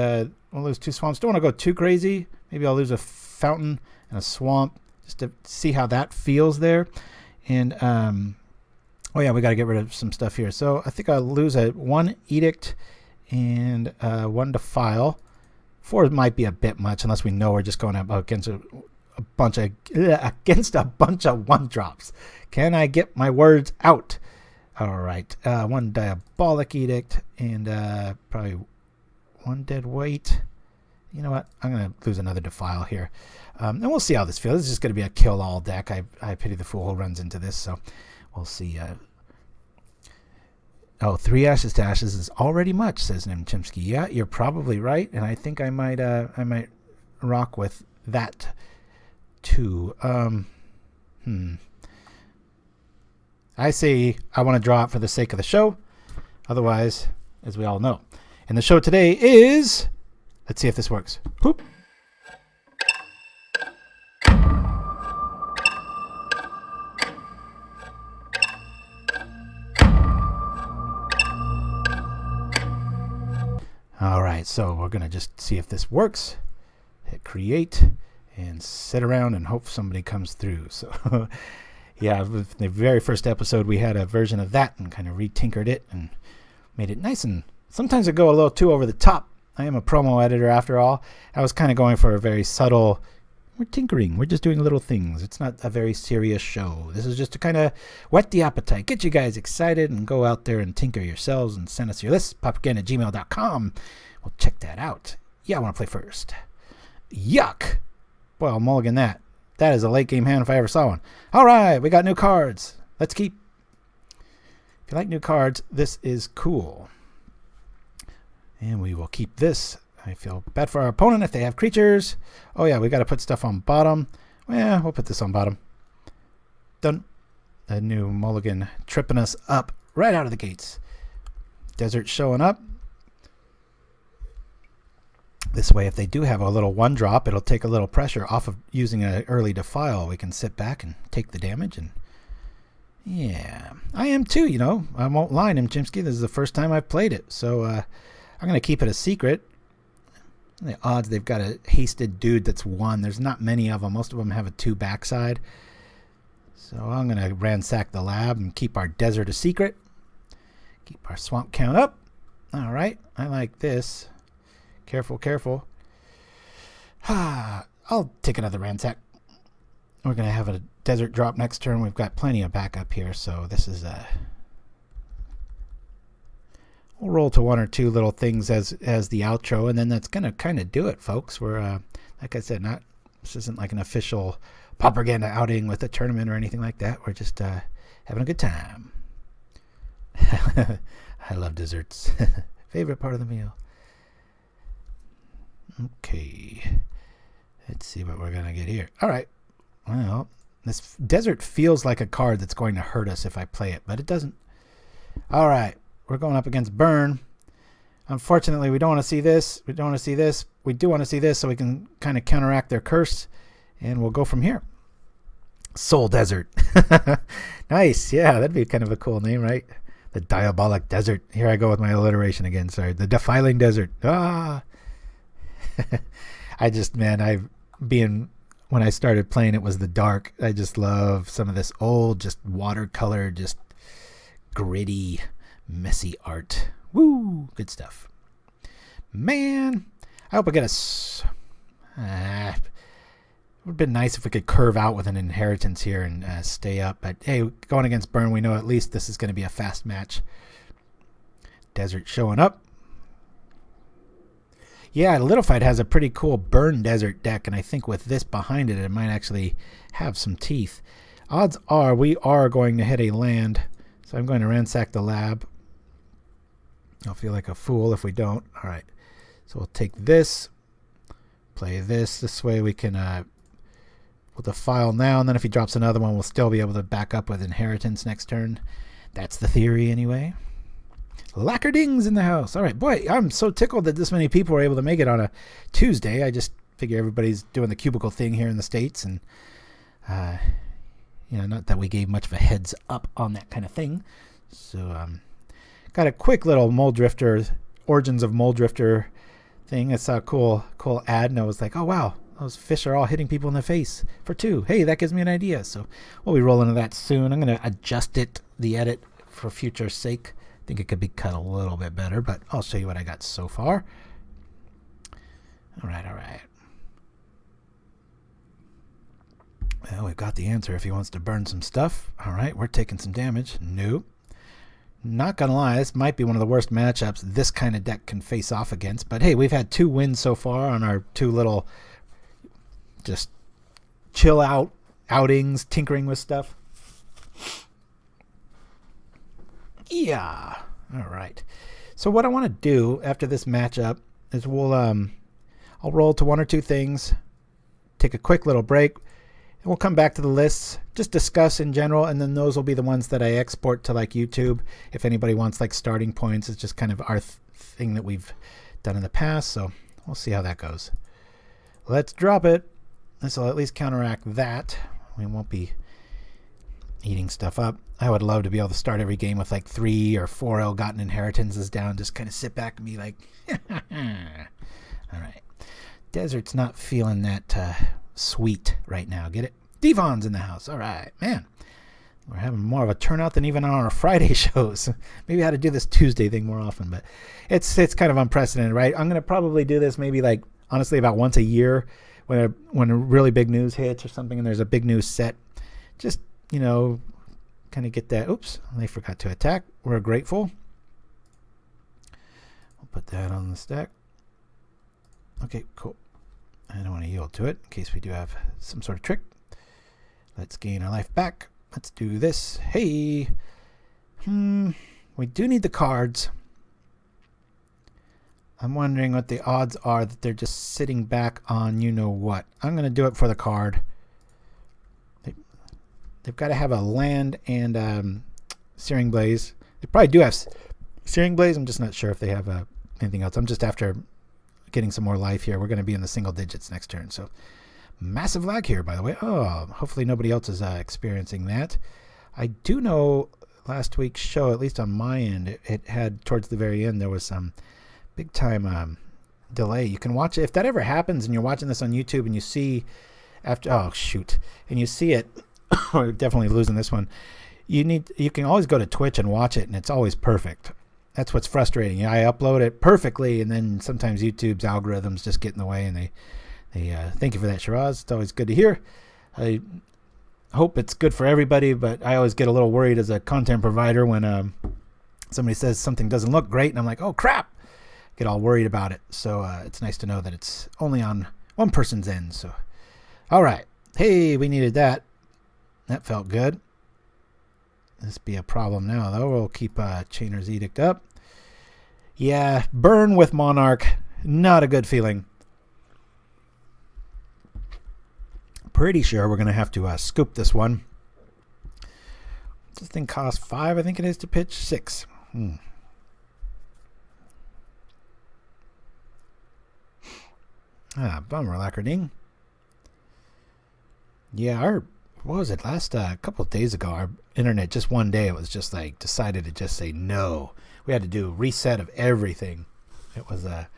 we'll lose 2 swamps. Don't want to go too crazy. Maybe I'll lose a fountain and a swamp just to see how that feels there. And, we got to get rid of some stuff here. So I think I'll lose 1 Edict and 1 Defile. 4 might be a bit much unless we know we're just going up against a bunch of 1-drops. Can I get my words out? All right. 1 Diabolic Edict and probably 1 Dead Weight. You know what? I'm going to lose another Defile here. And we'll see how this feels. This is going to be a kill-all deck. I pity the fool who runs into this, so we'll see. 3 Ashes to Ashes is already much, says Nemchimsky. Yeah, you're probably right, and I think I might rock with that too. I say I want to draw it for the sake of the show. Otherwise, as we all know. And the show today is, let's see if this works. Poop. All right, so we're going to just see if this works. Hit create and sit around and hope somebody comes through. So, yeah, with the very first episode, we had a version of that and kind of retinkered it and made it nice. And sometimes it go a little too over the top. I am a promo editor after all. I was kind of going for a very subtle, we're tinkering. We're just doing little things. It's not a very serious show. This is just to kind of whet the appetite, get you guys excited, and go out there and tinker yourselves and send us your list. Pauperganda@gmail.com. We'll check that out. Yeah, I want to play first. Yuck. Boy, I'll mulligan that. That is a late game hand if I ever saw one. All right, we got new cards. Let's keep. If you like new cards, this is cool. And we will keep this. I feel bad for our opponent if they have creatures. Oh, yeah, we got to put stuff on bottom. Yeah, we'll put this on bottom. Done. A new mulligan tripping us up right out of the gates. Desert showing up. This way, if they do have a little 1-drop, it'll take a little pressure off of using an early Defile. We can sit back and take the damage. And yeah, I am too, you know. I won't lie, Nimchimsky. This is the first time I've played it. So I'm going to keep it a secret. The odds they've got a hasted dude that's 1. There's not many of them. Most of them have a 2 backside. So I'm going to ransack the lab and keep our desert a secret. Keep our swamp count up. All right. I like this. Careful, careful. I'll take another ransack. We're going to have a desert drop next turn. We've got plenty of backup here, so this is we'll roll to 1 or 2 little things as the outro, and then that's going to kind of do it, folks. We're, like I said, this isn't like an official Pauperganda outing with a tournament or anything like that. We're just having a good time. I love desserts. Favorite part of the meal. Okay. Let's see what we're going to get here. All right. Well, this desert feels like a card that's going to hurt us if I play it, but it doesn't. All right. We're going up against Burn. Unfortunately, we don't want to see this. We don't want to see this. We do want to see this so we can kind of counteract their curse, and we'll go from here. Soul Desert. Nice. Yeah, that'd be kind of a cool name, right? The Diabolic Desert. Here I go with my alliteration again. Sorry. The Defiling Desert. When I started playing, it was the dark. I just love some of this old, just watercolor, just gritty, messy art. Woo! Good stuff. Man, I hope I get it would have been nice if we could curve out with an inheritance here and stay up. But hey, going against Burn, we know at least this is going to be a fast match. Desert showing up. Yeah, Littlfight has a pretty cool Burn Desert deck, and I think with this behind it, it might actually have some teeth. Odds are we are going to hit a land, so I'm going to ransack the lab. I'll feel like a fool if we don't. All right, so we'll take this, play this. This way we can we'll defile now, and then if he drops another one, we'll still be able to back up with inheritance next turn. That's the theory anyway. Lackerdings in the house. All right, boy, I'm so tickled that this many people were able to make it on a Tuesday. I just figure everybody's doing the cubicle thing here in the States, and not that we gave much of a heads up on that kind of thing. So got a quick little Mold Drifter, Origins of Mold Drifter thing. I saw a cool ad, and I was like, oh wow, those fish are all hitting people in the face for 2. Hey, that gives me an idea. So we'll be rolling into that soon. I'm going to adjust the edit for future sake. I think it could be cut a little bit better, but I'll show you what I got so far. All right. Well, we've got the answer if he wants to burn some stuff. All right, we're taking some damage. Nope. Not going to lie, this might be one of the worst matchups this kind of deck can face off against. But hey, we've had 2 wins so far on our 2 little just chill out outings, tinkering with stuff. Yeah. All right. So what I want to do after this matchup is I'll roll to 1 or 2 things, take a quick little break, and we'll come back to the lists, just discuss in general, and then those will be the ones that I export to like YouTube. If anybody wants like starting points, it's just kind of our thing that we've done in the past. So we'll see how that goes. Let's drop it. This will at least counteract that. We won't be eating stuff up. I would love to be able to start every game with like 3 or 4 ill-gotten inheritances down, just kind of sit back and be like, all right. Desert's not feeling that sweet right now. Get it? Devon's in the house. All right, man. We're having more of a turnout than even on our Friday shows. Maybe I ought to do this Tuesday thing more often, but it's kind of unprecedented, right? I'm going to probably do this maybe like, honestly, about once a year when a really big news hits or something and there's a big news set. Just, kind of get that. Oops, they forgot to attack. We're grateful. We'll put that on the stack. Okay, cool. I don't want to yield to it in case we do have some sort of trick. Let's gain our life back. Let's do this. Hey. We do need the cards. I'm wondering what the odds are that they're just sitting back on you-know-what. I'm going to do it for the card. They've got to have a land and Searing Blaze. They probably do have Searing Blaze. I'm just not sure if they have anything else. I'm just after getting some more life here. We're going to be in the single digits next turn. So massive lag here, by the way. Oh, hopefully nobody else is experiencing that. I do know last week's show, at least on my end, it had towards the very end, there was some big time delay. You can watch it. If that ever happens and you're watching this on YouTube and you see after, oh shoot, and you see it, we're definitely losing this one. You can always go to Twitch and watch it, and it's always perfect. That's what's frustrating. I upload it perfectly, and then sometimes YouTube's algorithms just get in the way, and they thank you for that, Shiraz. It's always good to hear. I hope it's good for everybody, but I always get a little worried as a content provider when somebody says something doesn't look great, and I'm like, oh crap, get all worried about it. So it's nice to know that it's only on one person's end. So, all right. Hey, we needed that. That felt good. This be a problem now, though. We'll keep Chainer's Edict up. Yeah, burn with Monarch. Not a good feeling. Pretty sure we're going to have to scoop this one. This thing costs 5, I think it is, to pitch 6. Bummer, Lackerding. Yeah, what was it, last couple of days ago, our internet, just one day, it was just like, decided to just say no. We had to do a reset of everything. It was there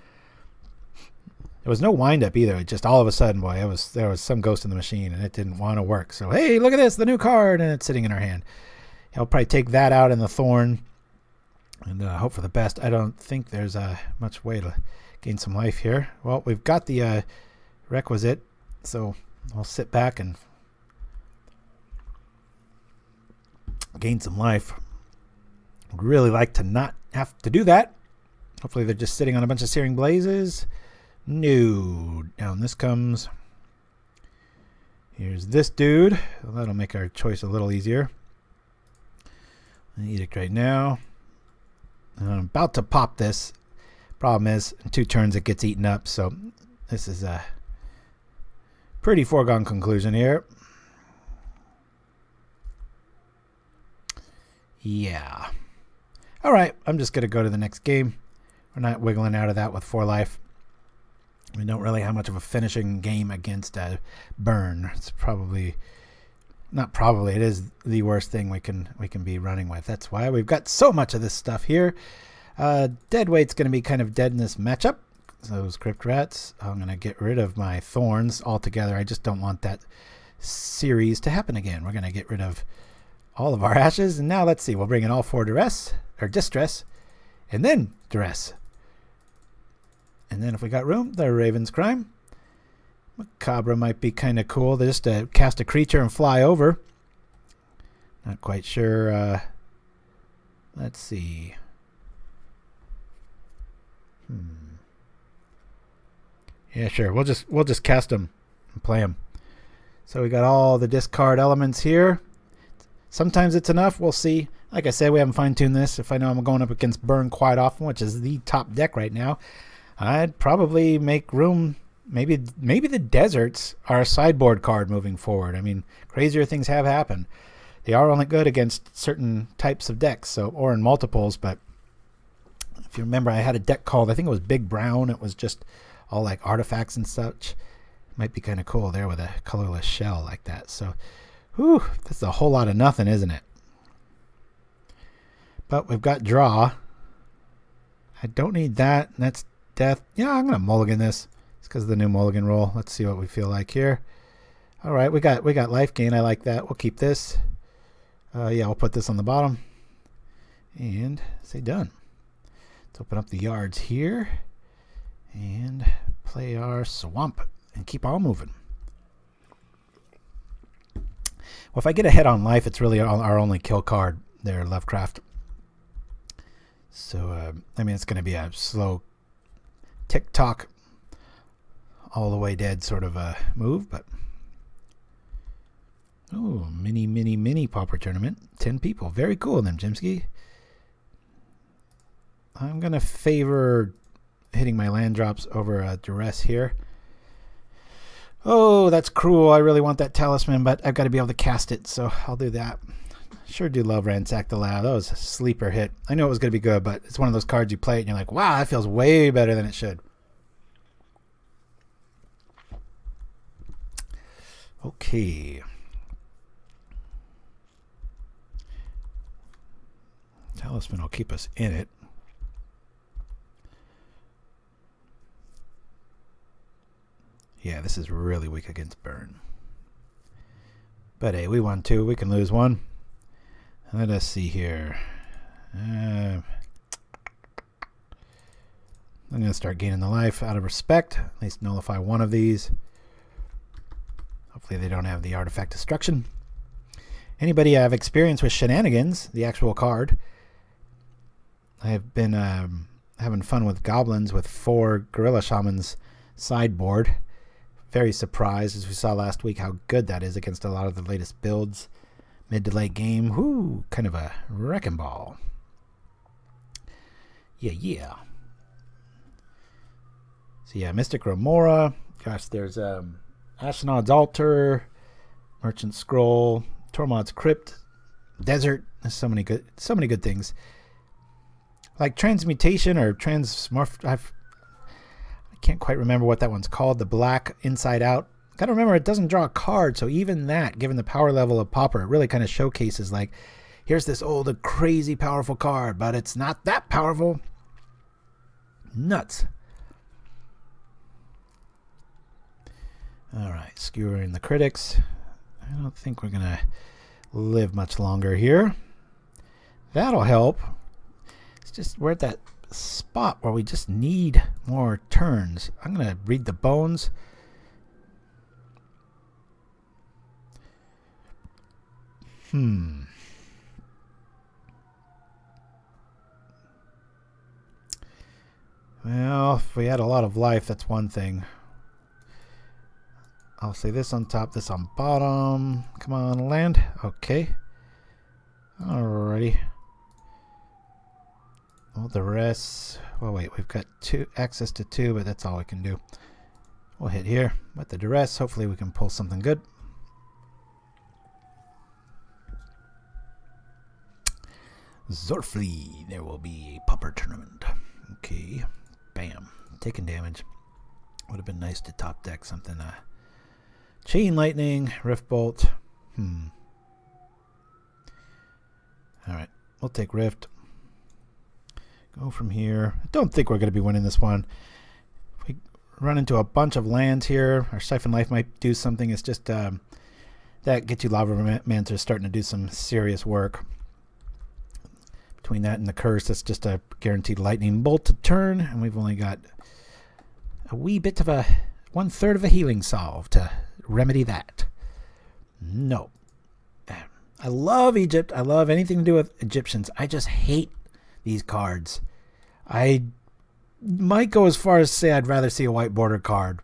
was no wind-up either. It just all of a sudden, boy, there was some ghost in the machine, and it didn't want to work. So, hey, look at this, the new card, and it's sitting in our hand. I'll probably take that out in the Thorn and hope for the best. I don't think there's much way to gain some life here. Well, we've got the requisite, so I'll sit back and gain some life. Would really like to not have to do that. Hopefully they're just sitting on a bunch of Searing Blazes. No. Down this comes. Here's this dude. Well, that'll make our choice a little easier. Edict right now. I'm about to pop this. Problem is, in 2 turns it gets eaten up, so this is a pretty foregone conclusion here. Yeah. All right, I'm just going to go to the next game. We're not wiggling out of that with 4 life. We don't really have much of a finishing game against Burn. It's probably, not probably, it is the worst thing we can be running with. That's why we've got so much of this stuff here. Deadweight's going to be kind of dead in this matchup. Those Crypt Rats. I'm going to get rid of my Thorns altogether. I just don't want that series to happen again. We're going to get rid of all of our ashes, and now let's see. We'll bring in all 4 distress, and then duress. And then if we got room, the Raven's Crime. Macabre might be kind of cool. Just to cast a creature and fly over. Not quite sure. Let's see. Yeah, sure. We'll just cast them and play them. So we got all the discard elements here. Sometimes it's enough. We'll see. Like I said, we haven't fine-tuned this. If I know I'm going up against Burn quite often, which is the top deck right now, I'd probably make room. Maybe the Deserts are a sideboard card moving forward. I mean, crazier things have happened. They are only good against certain types of decks, or in multiples. But if you remember, I had a deck called, I think it was Big Brown. It was just all like artifacts and such. Might be kind of cool there with a colorless shell like that. So, whew, that's a whole lot of nothing, isn't it? But we've got draw. I don't need that. And that's death. Yeah, I'm going to mulligan this. It's because of the new mulligan roll. Let's see what we feel like here. All right, we got life gain. I like that. We'll keep this. Yeah, we'll put this on the bottom. And say done. Let's open up the yards here. And play our swamp. And keep on moving. Well, if I get ahead on life, it's really our only kill card there, Lovecraft. So, I mean, it's going to be a slow tick-tock, all the way dead sort of a move, but... Oh, mini Pauper tournament. 10 people. Very cool, then, Jimsky. I'm going to favor hitting my land drops over duress here. Oh, that's cruel. I really want that talisman, but I've got to be able to cast it, so I'll do that. Sure do love Ransack the Lab. That was a sleeper hit. I knew it was going to be good, but it's one of those cards you play it and you're like, wow, that feels way better than it should. Okay. Talisman will keep us in it. Yeah, this is really weak against burn. But hey, we won 2. We can lose 1. Let us see here. I'm going to start gaining the life out of respect. At least nullify 1 of these. Hopefully they don't have the artifact destruction. Anybody have experience with Shenanigans, the actual card? I have been having fun with Goblins with 4 Gorilla Shamans sideboard. Very surprised, as we saw last week, how good that is against a lot of the latest builds. Mid to late game. Whoo, kind of a wrecking ball. Yeah. So yeah, Mystic Remora. Gosh, there's Ashnod's Altar, Merchant Scroll, Tormod's Crypt, Desert. There's so many good things. Like Transmutation or Transmorph. I can't quite remember what that one's called. The black Inside Out. Got to remember, it doesn't draw a card, so even that, given the power level of Pauper, it really kind of showcases, like, here's this old, crazy powerful card, but it's not that powerful. Nuts. All right, skewering the critics. I don't think we're going to live much longer here. That'll help. It's just we're at that spot where we just need more turns. I'm going to read the bones. Well, if we had a lot of life, that's one thing. I'll say this on top, this on bottom. Come on, land. Okay. Alrighty. Well, the rest... Well, wait, we've got access to 2, but that's all we can do. We'll hit here. But the duress, hopefully we can pull something good. Zorfly. There will be a Pauper tournament. Okay. Bam. Taking damage. Would have been nice to top deck something. Chain Lightning. Rift Bolt. Alright. We'll take Rift. Go from here. I don't think we're going to be winning this one. If we run into a bunch of lands here, our Siphon Life might do something. It's just that gets you Lava Manta starting to do some serious work. Between that and the Curse, that's just a guaranteed Lightning Bolt to turn, and we've only got a wee bit of a 1/3 of a healing solve to remedy that. No. I love Egypt. I love anything to do with Egyptians. I just hate these cards. I might go as far as say I'd rather see a white border card.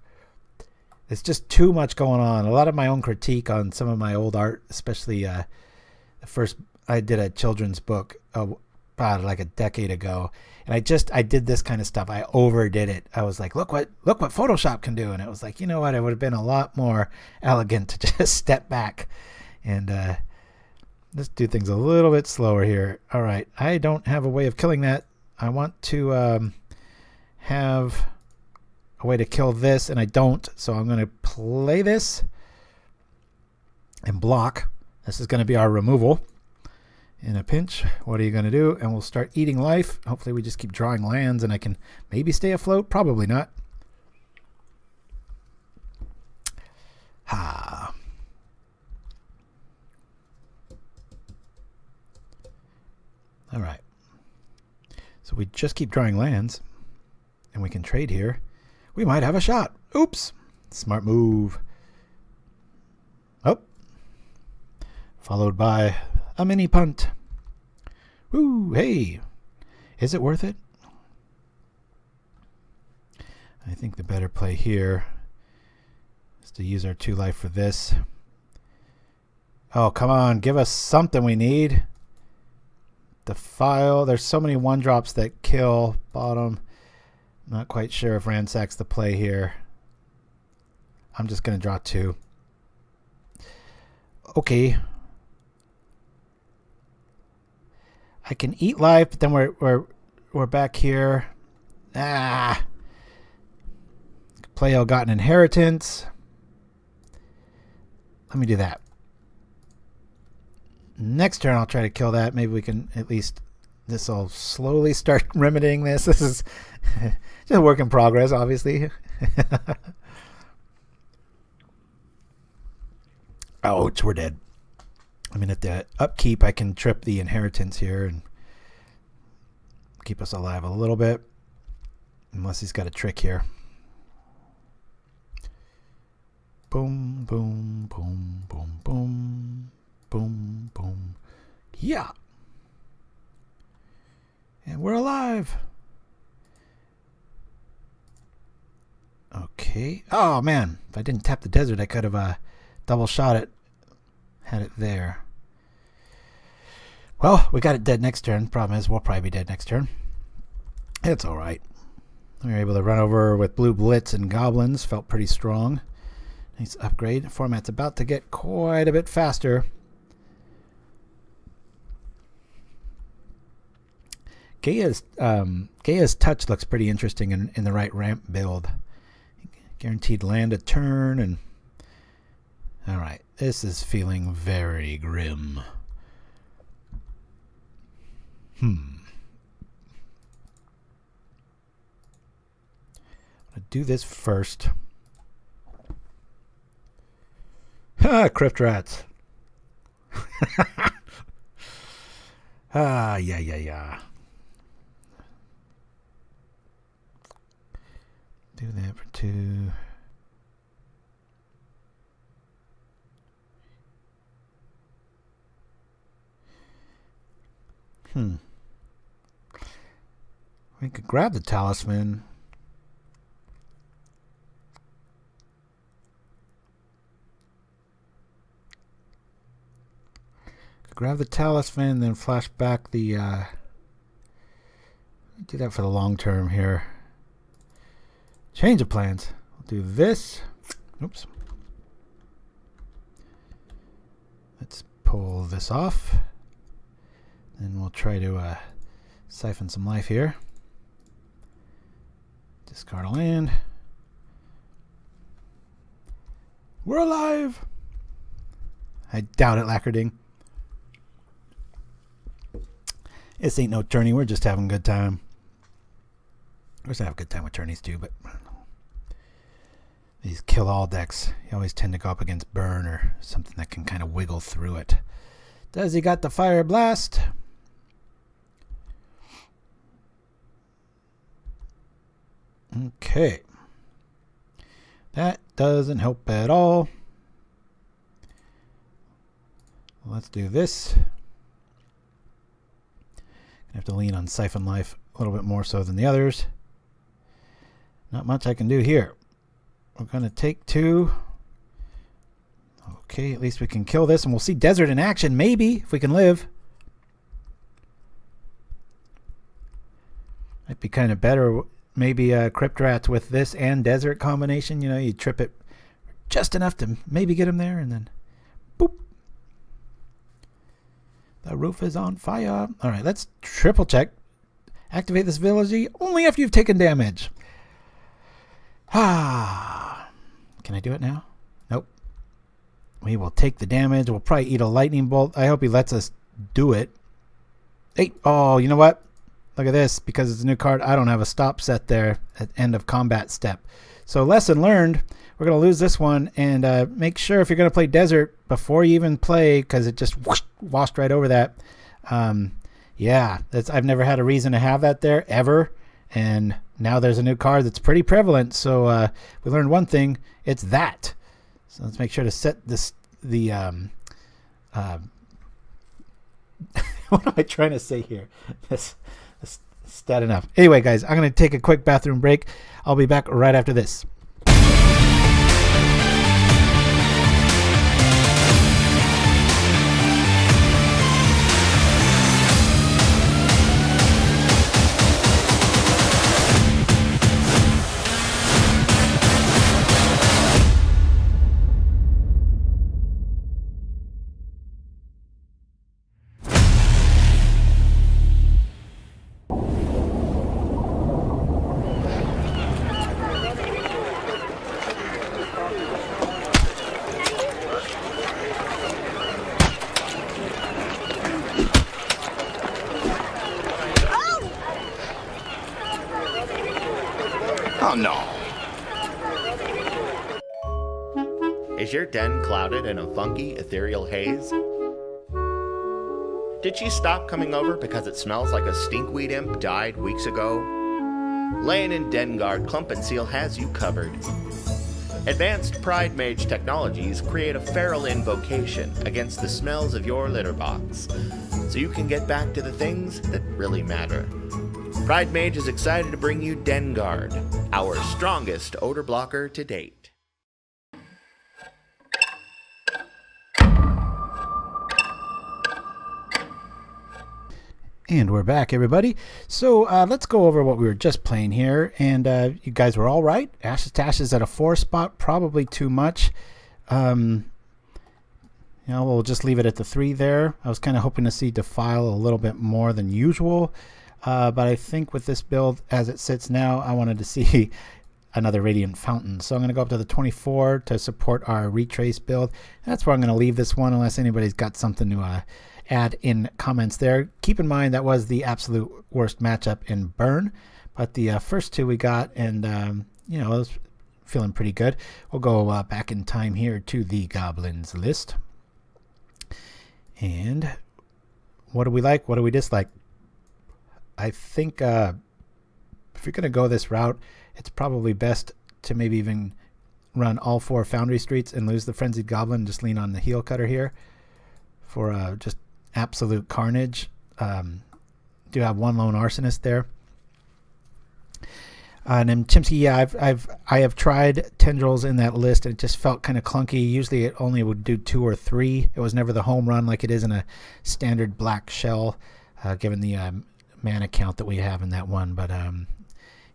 It's just too much going on. A lot of my own critique on some of my old art, especially the first I did a children's book about like a decade ago, and I did this kind of stuff. I overdid it. I was like, look what Photoshop can do, and it was like, you know what? It would have been a lot more elegant to just step back and let's do things a little bit slower here. All right, I don't have a way of killing that. I want to have a way to kill this, and I don't, so I'm going to play this and block. This is going to be our removal. In a pinch, what are you going to do? And we'll start eating life. Hopefully we just keep drawing lands and I can maybe stay afloat. Probably not. Ha. All right. So we just keep drawing lands and we can trade here. We might have a shot. Oops. Smart move. Oh. Followed by a mini punt. Woo, hey. Is it worth it? I think the better play here is to use our 2 life for this. Oh, come on. Give us something we need. Defile. There's so many 1-drops that kill. Bottom. Not quite sure if Ransack's the play here. I'm just going to draw 2. Okay. I can eat life, but then we're back here. Play Ill-Gotten Inheritance. let me do that. Next turn I'll try to kill that. Maybe we can at least, this will slowly start remedying this. This is just a work in progress, obviously. Ouch, we're dead. I mean, at the upkeep, I can trip the inheritance here and keep us alive a little bit. Unless he's got a trick here. Boom, boom, boom, boom, boom, boom, boom. Yeah. And we're alive. Okay. Oh, man. If I didn't tap the desert, I could have double shot it. Had it there. Well, we got it dead next turn. Problem is, we'll probably be dead next turn. It's all right. We were able to run over with blue Blitz and Goblins. Felt pretty strong. Nice upgrade. Format's about to get quite a bit faster. Gaia's touch looks pretty interesting in the right ramp build. Guaranteed land a turn. And all right, this is feeling very grim. I'll do this first. Crypt rats. Yeah. Do that for 2. We could grab the talisman. Grab the talisman, then flash back the... do that for the long term here. Change of plans. I'll do this. Oops. Let's pull this off. Then we'll try to siphon some life here. Discard a land. We're alive! I doubt it, Lackerding. This ain't no tourney. We're just having a good time. Of course, I have a good time with tourneys too, but I don't know. These kill-all decks, you always tend to go up against burn or something that can kind of wiggle through it. Does he got the Fire Blast? Okay. That doesn't help at all. Let's do this. I have to lean on Siphon Life a little bit more so than the others. Not much I can do here. We're going to take 2. Okay, at least we can kill this, and we'll see Desert in action, maybe, if we can live. Might be kind of better, maybe Crypt Rats with this and Desert combination. You know, you trip it just enough to maybe get him there, and then boop. The roof is on fire. All right, let's triple check. Activate this ability only after you've taken damage. Can I do it now? Nope. We will take the damage. We'll probably eat a lightning bolt. I hope he lets us do it. Hey, oh, you know what? Look at this. Because it's a new card, I don't have a stop set there at end of combat step. So lesson learned. We're going to lose this one. And make sure if you're going to play Desert before you even play, because it just whoosh, washed right over that. Yeah, I've never had a reason to have that there ever. And now there's a new card that's pretty prevalent. So we learned one thing. It's that. So let's make sure to set this, what am I trying to say here? That's stat enough. Anyway, guys, I'm going to take a quick bathroom break. I'll be back right after this. Oh no. Is your den clouded in a funky, ethereal haze? Did she stop coming over because it smells like a stinkweed imp died weeks ago? Laying in Den Guard Clump and Seal has you covered. Advanced Pride Mage technologies create a feral invocation against the smells of your litter box, so you can get back to the things that really matter. Pride Mage is excited to bring you Den Guard, our strongest odor blocker to date. And we're back, everybody. So let's go over what we were just playing here. And you guys were all right. Ashes to Ashes at a 4 spot, probably too much. We'll just leave it at the 3 there. I was kind of hoping to see Defile a little bit more than usual. But I think with this build, as it sits now, I wanted to see another Radiant Fountain. So I'm going to go up to the 24 to support our Retrace build. That's where I'm going to leave this one, unless anybody's got something to add in comments there. Keep in mind that was the absolute worst matchup in Burn, but the first 2 we got, and it was feeling pretty good. We'll go back in time here to the Goblins list. And what do we like? What do we dislike? I think if you're going to go this route, it's probably best to maybe even run all 4 Foundry Streets and lose the Frenzied Goblin. Just lean on the Heel Cutter here for just absolute carnage. Do have 1 Lone Arsonist there. And then Chimsky, yeah, I have tried Tendrils in that list, and it just felt kind of clunky. Usually it only would do 2 or 3. It was never the home run like it is in a standard black shell, given the mana count that we have in that one. But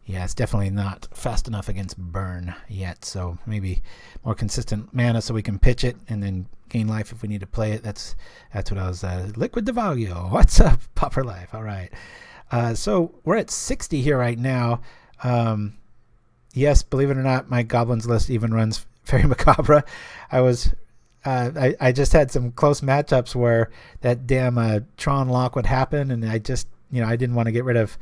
yeah, it's definitely not fast enough against Burn yet. So maybe more consistent mana so we can pitch it and then gain life if we need to play it. That's what I was. Liquid Devago. What's up, Pauper Life? All right. So we're at 60 here right now. Yes, believe it or not, my Goblins list even runs Fairy Macabre. I just had some close matchups where that damn Tron lock would happen, and I just, I didn't want to get rid of.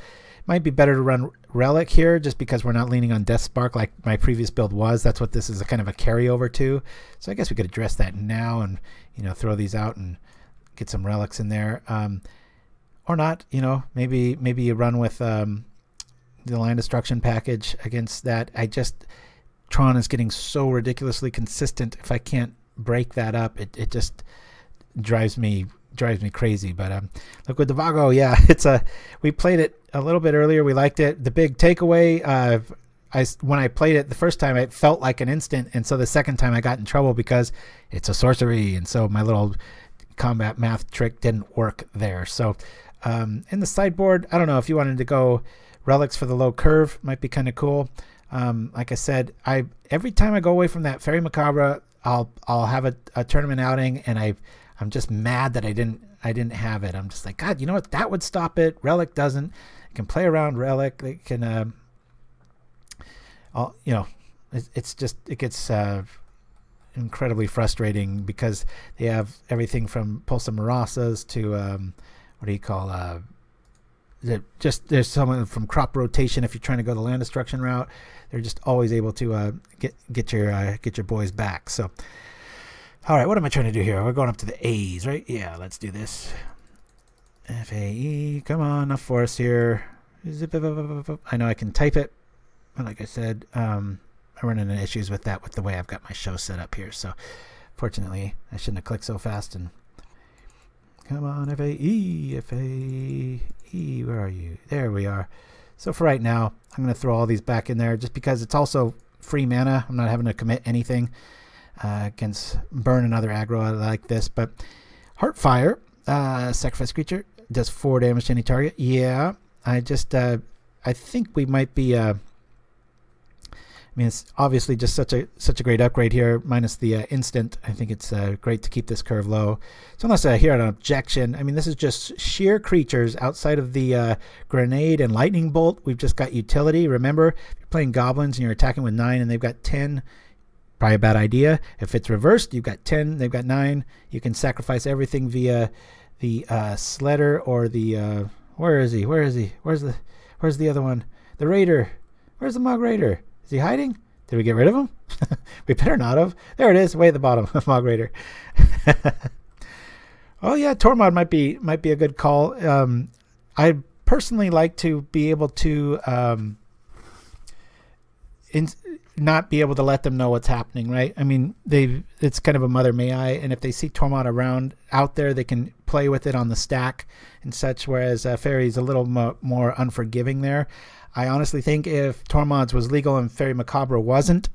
Might be better to run Relic here just because we're not leaning on Death Spark like my previous build was. That's what this is a kind of a carryover to. So I guess we could address that now and, throw these out and get some relics in there. Or not, maybe you run with the Land Destruction package against that. Tron is getting so ridiculously consistent. If I can't break that up, it just drives me crazy. But Liquid Devago, yeah, we played it a little bit earlier. We liked it. The big takeaway, when I played it the first time, it felt like an instant, and so the second time I got in trouble because it's a sorcery, and so my little combat math trick didn't work there. So in the sideboard, I don't know if you wanted to go relics for the low curve, might be kind of cool. Like I said, every time I go away from that Fairy Macabre, I'll have a tournament outing, and I'm just mad that I didn't have it. I'm just like, God, you know what? That would stop it. Relic doesn't. I can play around Relic. They can, it gets incredibly frustrating because they have everything from Pulse of Marasas to there's someone from Crop Rotation. If you're trying to go the Land Destruction route, they're just always able to get your boys back. So. All right, what am I trying to do here? We're going up to the A's, right? Yeah, let's do this. F-A-E, come on, enough for us here. I know I can type it, but like I said, I'm running into issues with that with the way I've got my show set up here. So, fortunately, I shouldn't have clicked so fast. And come on, F-A-E, F-A-E, where are you? There we are. So for right now, I'm going to throw all these back in there just because it's also free mana. I'm not having to commit anything against Burn and other aggro like this. But Heartfire, sacrifice creature, does 4 damage to any target. Yeah, I think we might be it's obviously just such a great upgrade here, minus the instant. I think it's great to keep this curve low. So unless I hear an objection, this is just sheer creatures outside of the grenade and lightning bolt. We've just got utility. Remember, if you're playing Goblins and you're attacking with 9 and they've got 10, probably a bad idea. If it's reversed, you've got 10, they've got 9. You can sacrifice everything via the Sledder or the where is he? Where's the other one? The Raider. Where's the Mogg Raider? Is he hiding? Did we get rid of him? We better not have. There it is, way at the bottom of Mogg Raider. Oh yeah, Tormod might be a good call. I personally like to be able to not be able to let them know what's happening, right? I mean, it's kind of a Mother May I, and if they see Tormod around out there, they can play with it on the stack and such, whereas Fairy's a little more unforgiving there. I honestly think if Tormod's was legal and Fairy Macabre wasn't,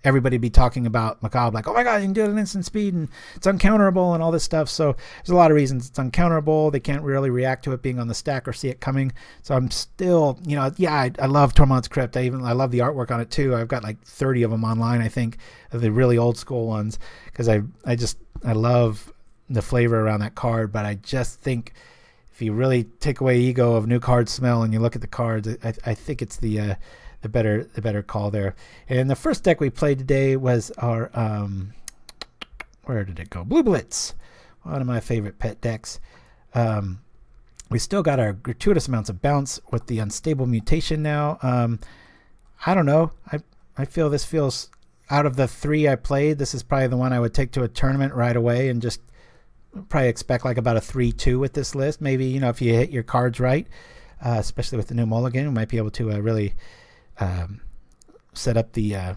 everybody be talking about Macabre like, oh my god, you can do it at instant speed and it's uncounterable and all this stuff. So there's a lot of reasons it's uncounterable. They can't really react to it being on the stack or see it coming. So I'm still, I love Tormod's Crypt. I love the artwork on it too. I've got like 30 of them online, I think, of the really old school ones, because I love the flavor around that card. But I just think if you really take away ego of new card smell and you look at the cards, I think it's the better call there. And the first deck we played today was our where did it go? Blue Blitz, one of my favorite pet decks. We still got our gratuitous amounts of bounce with the Unstable Mutation now. I don't know. I feel this feels, out of the 3 I played, this is probably the one I would take to a tournament right away and just probably expect like about a 3-2 with this list. Maybe, if you hit your cards right, especially with the new mulligan, we might be able to really set up the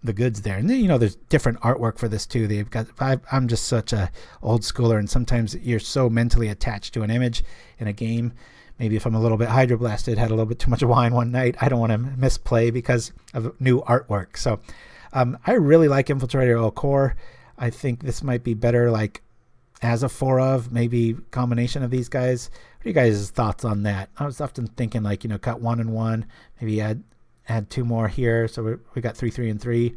goods there. And then, there's different artwork for this too. They've got, I'm just such a old schooler, and sometimes you're so mentally attached to an image in a game. Maybe if I'm a little bit hydroblasted, had a little bit too much wine one night, I don't want to misplay because of new artwork. So I really like Infiltrator il-Kor. I think this might be better like as a 4 of, maybe combination of these guys. What are you guys' thoughts on that? I was often thinking like, cut 1 and 1, maybe add 2 more here. So we got 3, 3, and 3.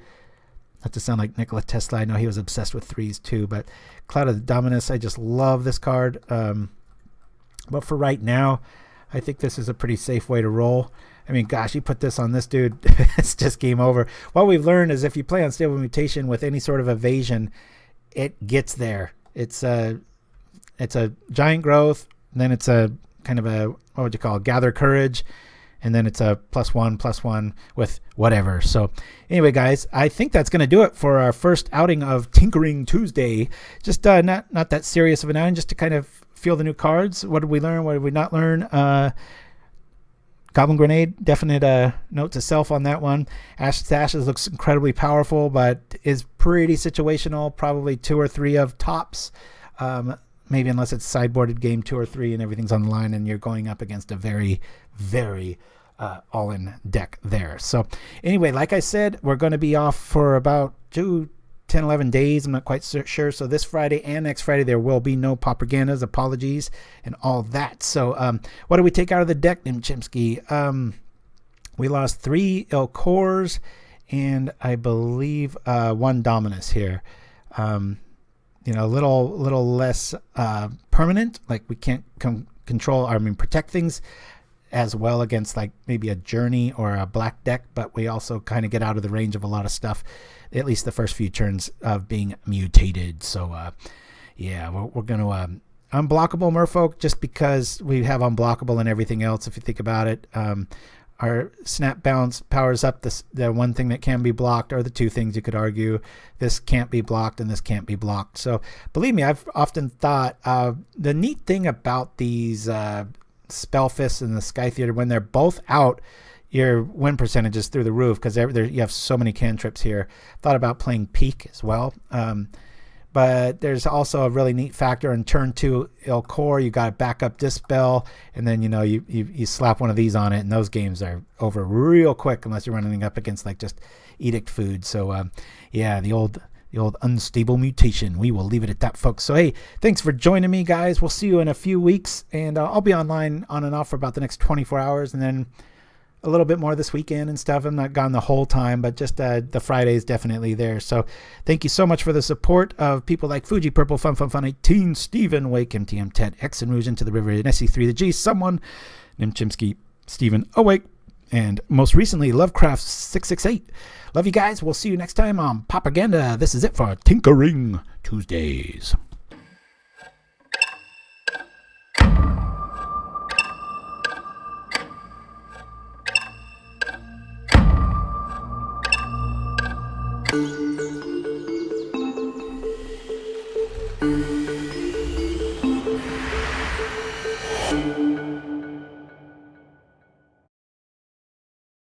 Not to sound like Nikola Tesla. I know he was obsessed with 3s too, but Clout of the Dominus, I just love this card. But for right now, I think this is a pretty safe way to roll. I mean, gosh, you put this on this dude, it's just game over. What we've learned is if you play Unstable Mutation with any sort of evasion, it gets there. It's a giant growth, and then it's a kind of a, what would you call it, gather courage, and then it's a +1/+1 with whatever. So anyway, guys, I think that's going to do it for our first outing of Tinkering Tuesday. Just not that serious of an outing, just to kind of feel the new cards. What did we learn? What did we not learn? Goblin Grenade, definite note to self on that one. Ashes to Ashes looks incredibly powerful, but is pretty situational. Probably 2 or 3 of tops. Maybe unless it's sideboarded game 2 or 3 and everything's on the line and you're going up against a very, very all-in deck there. So anyway, like I said, we're going to be off for about 10, 11 days. I'm not quite sure. So this Friday and next Friday, there will be no Paupergandas, apologies, and all that. So what do we take out of the deck, Nimchimsky? We lost 3 il-Kors and I believe 1 Dominus here. A little less permanent, like we can't protect things as well against like maybe a Journey or a black deck, but we also kind of get out of the range of a lot of stuff, at least the first few turns of being mutated. So we're going to unblockable Merfolk just because we have unblockable and everything else, if you think about it. Our snap bounce powers up the one thing that can be blocked, or the 2 things you could argue. This can't be blocked and this can't be blocked. So believe me, I've often thought the neat thing about these Spellfists and the Sky Theater, when they're both out, your win percentage is through the roof because you have so many cantrips here. Thought about playing Peak as well. But there's also a really neat factor in turn 2 il-Kor. You got a backup Dispel, and then you slap one of these on it, and those games are over real quick unless you're running up against like just Edict Food. So the old Unstable Mutation. We will leave it at that, folks. So hey, thanks for joining me, guys. We'll see you in a few weeks, and I'll be online on and off for about the next 24 hours, and then a little bit more this weekend and stuff. I'm not gone the whole time, but just the Fridays definitely there. So thank you so much for the support of people like Fuji, Purple, Fun 18, Steven, Wake, MTM, Ted, X, and Rouge, Into the River, and SE3, the G, Someone, Nimchimsky, Steven, Awake, and most recently, Lovecraft 668. Love you guys. We'll see you next time on Pauperganda. This is it for Tinkering Tuesdays.